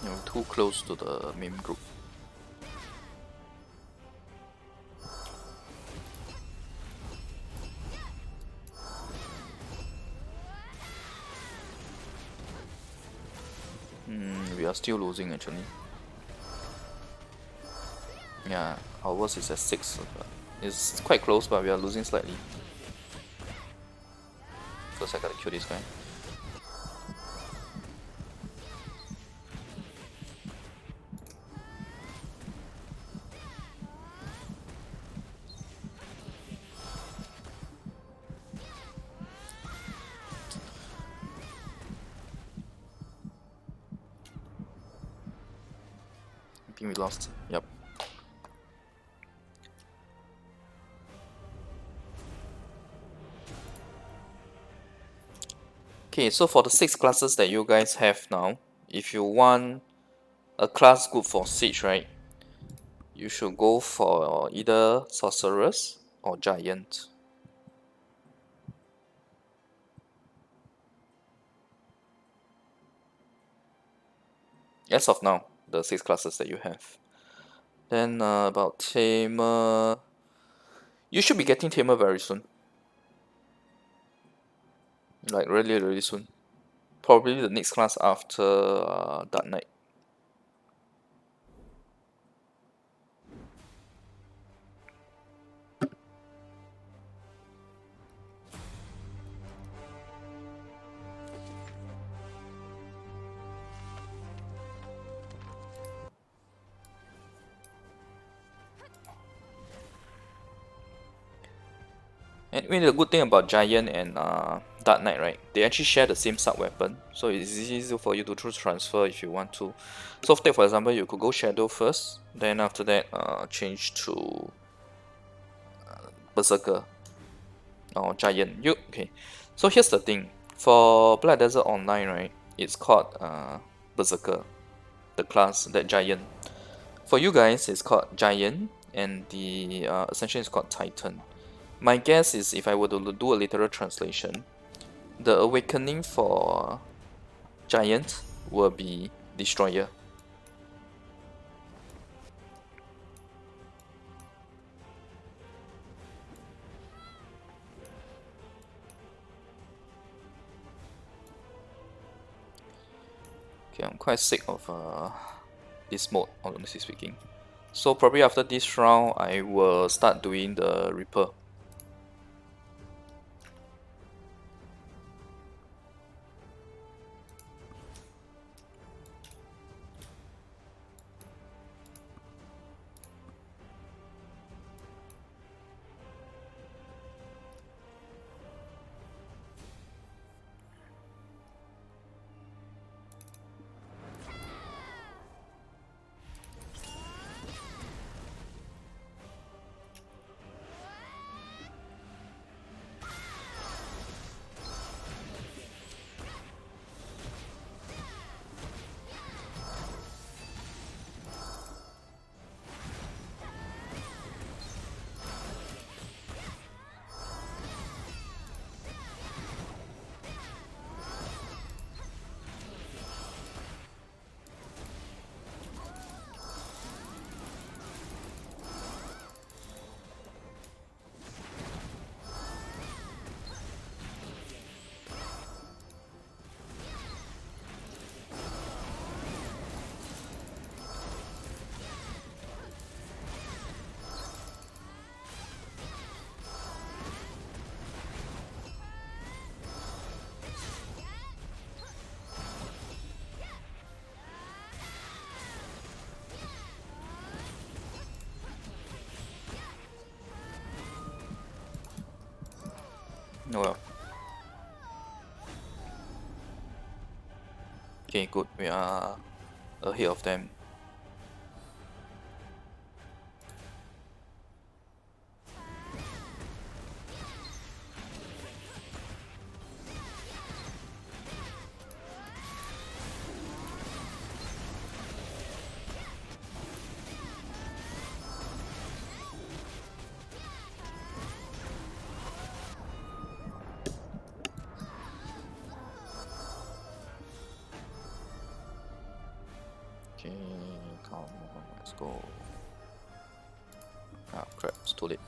You know, too close to the main group. We are still losing actually. Yeah, ours is at 6. It's quite close, but we are losing slightly. First, I gotta kill this guy. I think we lost. Yep. Okay, so for the 6 classes that you guys have now, if you want a class good for Siege, right, you should go for either Sorceress or Giant. As of now, the 6 classes that you have. Then about Tamer, you should be getting Tamer very soon. Like really, really soon. Probably the next class after Dark Knight. Anyway, the good thing about Giant and Dark Knight, right? They actually share the same sub weapon, so it's easy for you to transfer if you want to. So, take for example, you could go Shadow first, then after that, change to Berserker or Giant. Okay? So here's the thing: for Black Desert Online, right? It's called Berserker, the class that Giant. For you guys, it's called Giant, and the Ascension is called Titan. My guess is if I were to do a literal translation, the awakening for Giant will be Destroyer. Okay, I'm quite sick of this mode, honestly speaking. So probably after this round, I will start doing the Reaper. Oh well. Okay, good. We are ahead of them. Okay, come on, let's go. Ah, crap, it's too late.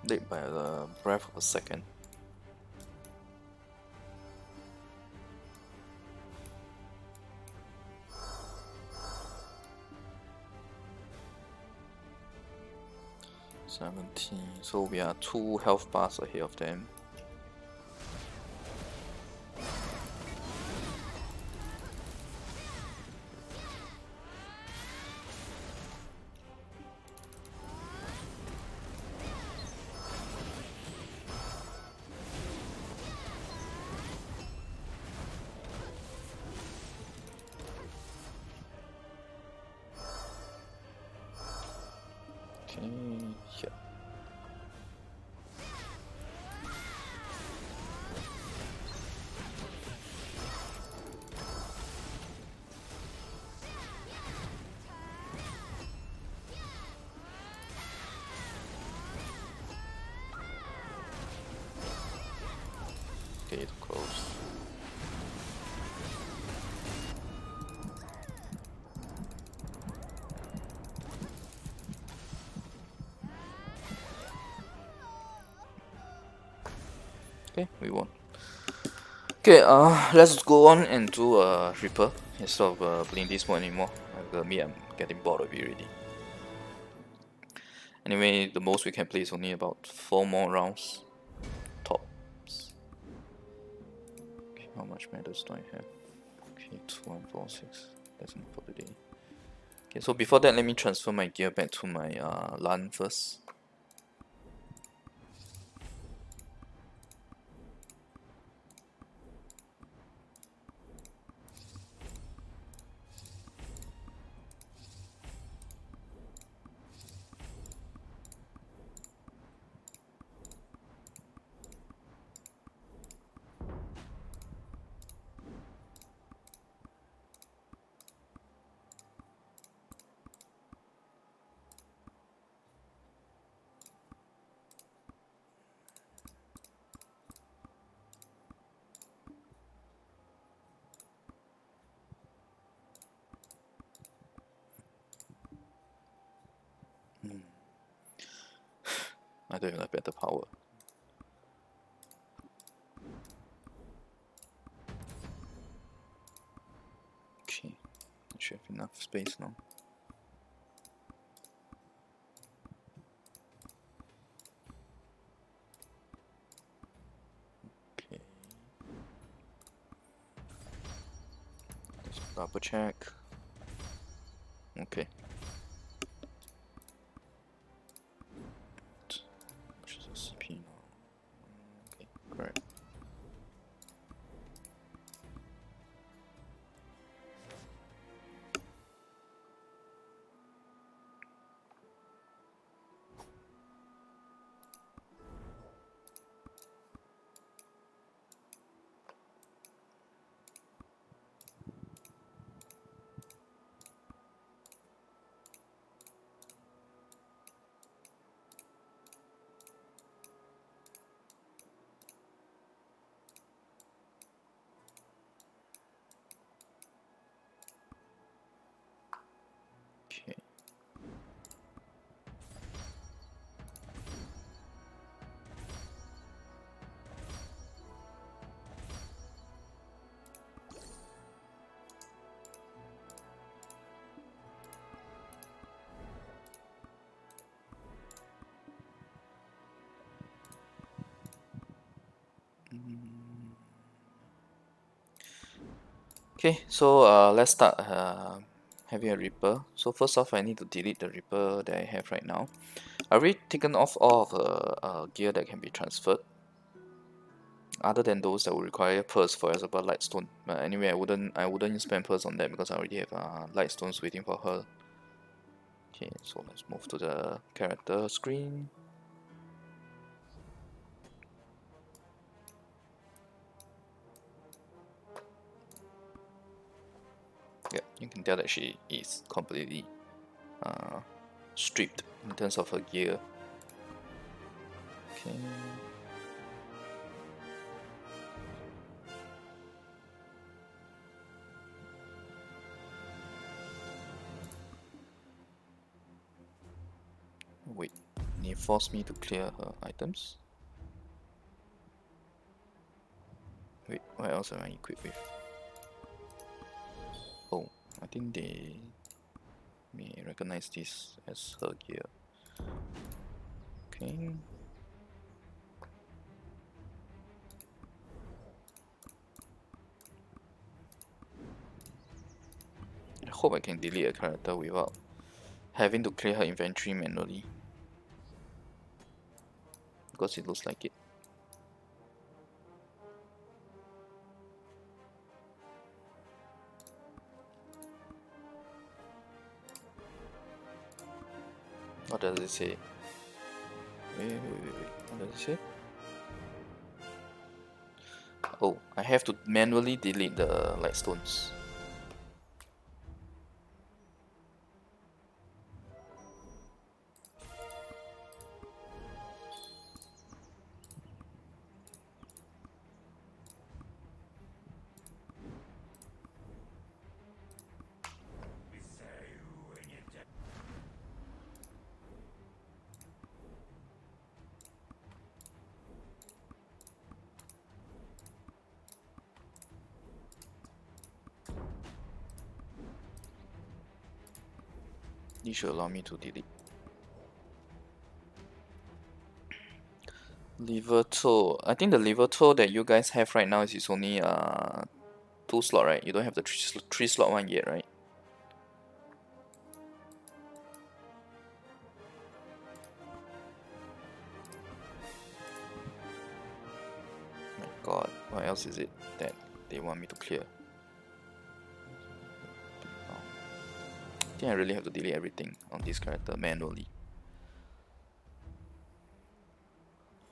Late by the breath of a second. So we are 2 health bars ahead of them. Okay, yeah. Okay, it's close. Okay, we won. Okay, let's go on and do a Reaper instead of playing this one anymore. I'm getting bored of it already. Anyway, the most we can play is only about 4 more rounds. Tops. Okay, how much medals do I have? Okay, 2, 1, 4, 6. That's enough for today. Okay, so before that, let me transfer my gear back to my LAN first. I don't even have better power. Okay, I should have enough space now. Okay. Let's double check. Okay. Which is a CP now. Okay, correct. Okay. Okay, so let's start having a Reaper. So first off, I need to delete the Reaper that I have right now. I've already taken off all of the gear that can be transferred, other than those that will require pearls, for example, Lightstone. But anyway, I wouldn't spend pearls on that because I already have Lightstones waiting for her. Okay, so let's move to the character screen. Yeah, you can tell that she is completely stripped in terms of her gear. Okay. It forced me to clear her items. Wait, what else am I equipped with? Oh, I think they may recognize this as her gear. Okay. I hope I can delete a character without having to clear her inventory manually, because it looks like it. What does it say? Wait. What does it say? Oh, I have to manually delete the lightstones. This should allow me to delete. Liver toe. I think the liver toe that you guys have right now is only 2 slot, right? You don't have the 3 slot one yet, right? My god, what else is it that they want me to clear? I think I really have to delete everything on this character manually.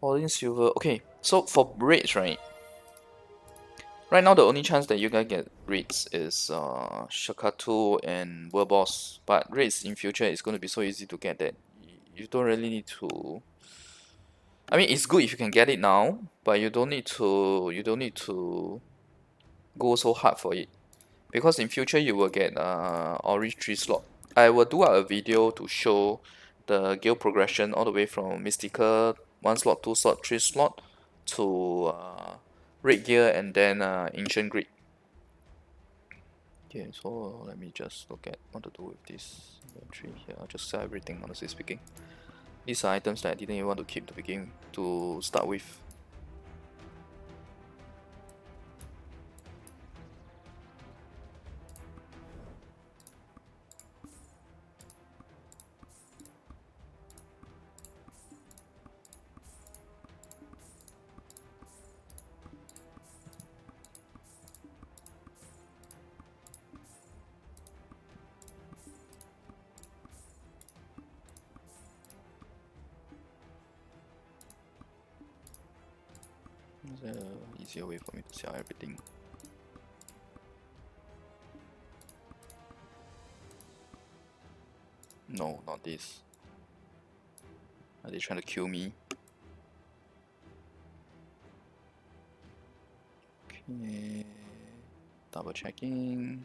Holding silver. Okay, so for raids, right? Right now the only chance that you guys get raids is Shakatu and World Boss. But raids in future is going to be so easy to get that you don't really need to. I mean, it's good if you can get it now, but you don't need to. You don't need to go so hard for it, because in future you will get orange 3 slot. I will do a video to show the guild progression all the way from mystical 1 slot, 2 slot, 3 slot to red gear and then ancient grid. Okay, so let me just look at what to do with this inventory here. I'll just sell everything, honestly speaking. These are items that I didn't even want to keep to begin to start with. Is there an easier way for me to sell everything? No, not this. Are they trying to kill me? Okay. Double checking.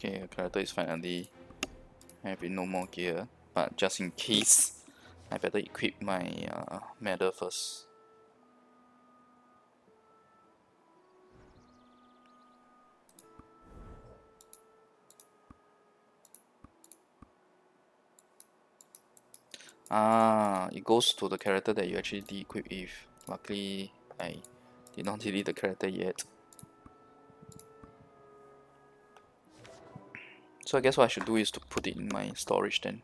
Okay, character is finally having no more gear, but just in case, I better equip my medal first. It goes to the character that you actually de-equip with. Luckily, I did not delete the character yet. So I guess what I should do is to put it in my storage then.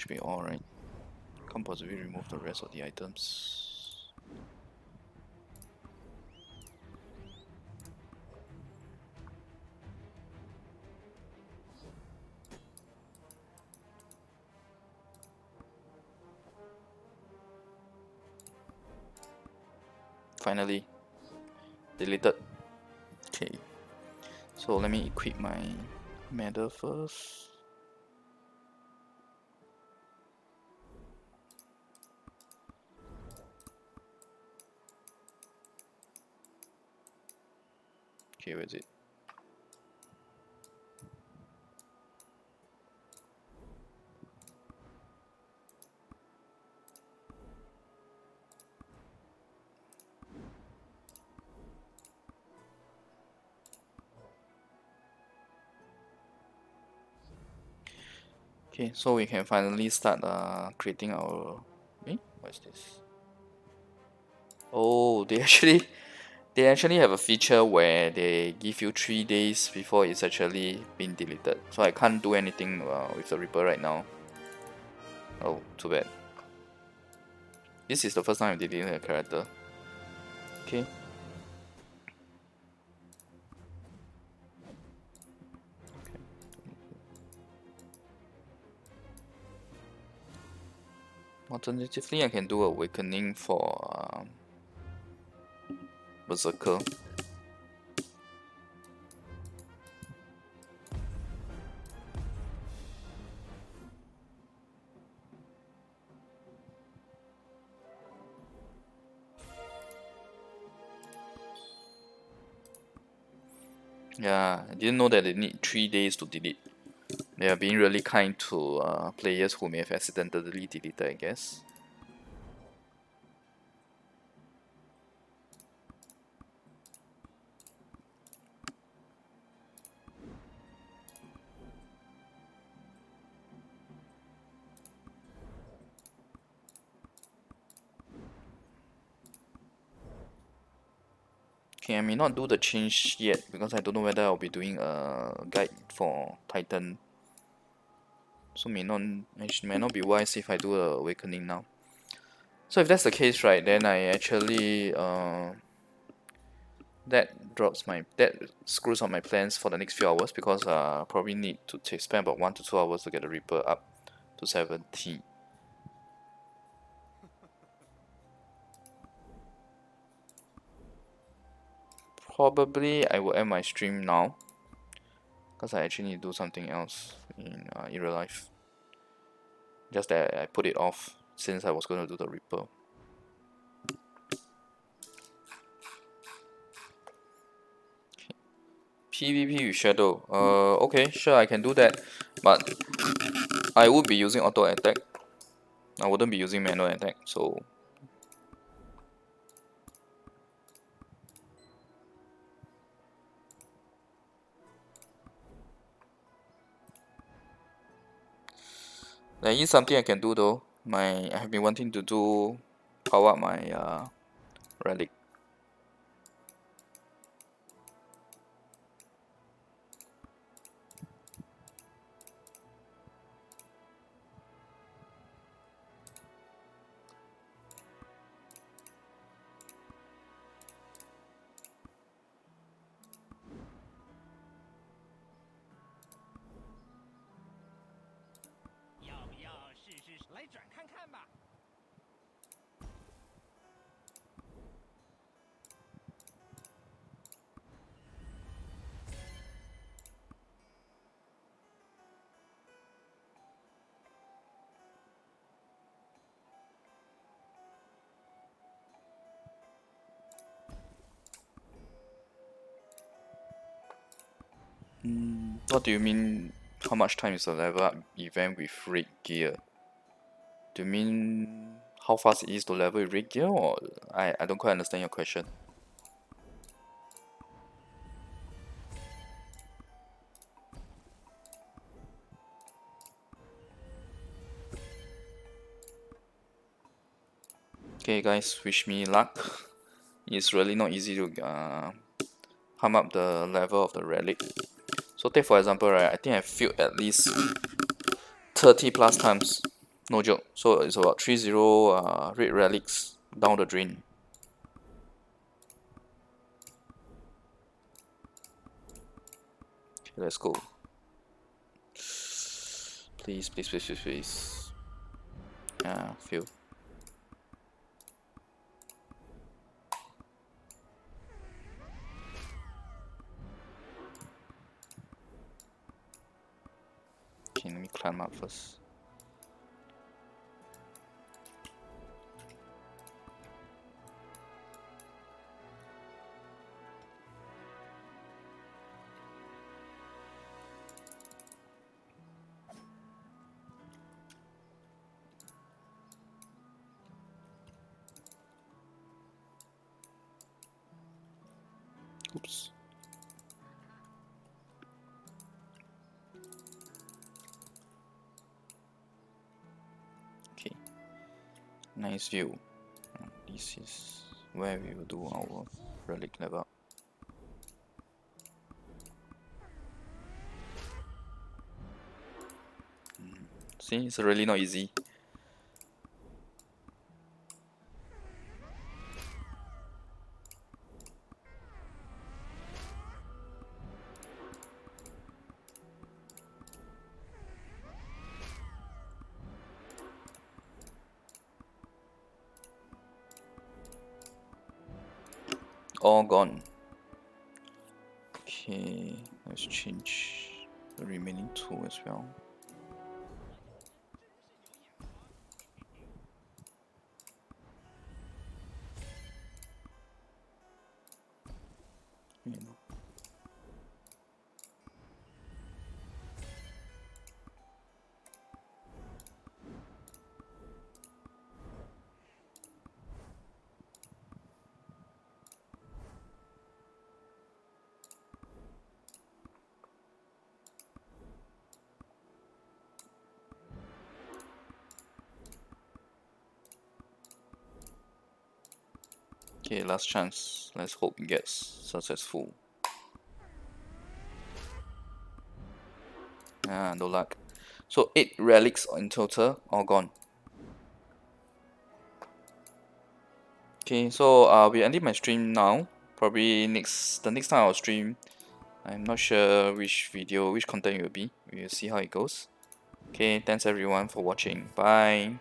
should be alright. Can't possibly remove the rest of the items. Finally, deleted. Okay, so let me equip my medal first. Okay, where is it? Okay, so we can finally start creating our. What is this? Oh, they actually have a feature where they give you 3 days before it's actually been deleted. So I can't do anything with the Reaper right now. Oh, too bad. This is the first time I'm deleting a character. Okay. Alternatively, I can do Awakening for Berserker. Yeah, I didn't know that they need 3 days to delete. They are being really kind to players who may have accidentally deleted, I guess. Okay, I may not do the change yet because I don't know whether I'll be doing a guide for Titan. So may not be wise if I do a Awakening now. So if that's the case, right, then I actually that screws up my plans for the next few hours because probably need to spend about 1 to 2 hours to get the Reaper up to 70. Probably I will end my stream now because I actually need to do something else in real life. Just that I put it off since I was going to do the Reaper. PvP with Shadow. Okay, sure, I can do that, but I would be using auto attack. I wouldn't be using manual attack, so there is something I can do though. I have been wanting to do power up my relic. What do you mean? How much time is the level up event with red gear? Do you mean how fast it is to level with red gear, or I don't quite understand your question. Okay, guys, wish me luck. It's really not easy to pump up the level of the relic. So take for example, right? I think I failed at least 30 plus times No joke. So it's about 3-0 red relics down the drain. Okay, let's go. Please, please, please, please, please. Fail. Okay, let me climb up first. Oops. Okay, nice view. This is where we will do our relic level up. See, it's really not easy. All gone. Okay, let's change the remaining two as well. Okay, last chance. Let's hope it gets successful. No luck. So 8 relics in total, all gone. Okay, so we're ending my stream now. Probably the next time I'll stream, I'm not sure which video, which content it will be. We'll see how it goes. Okay, thanks everyone for watching. Bye.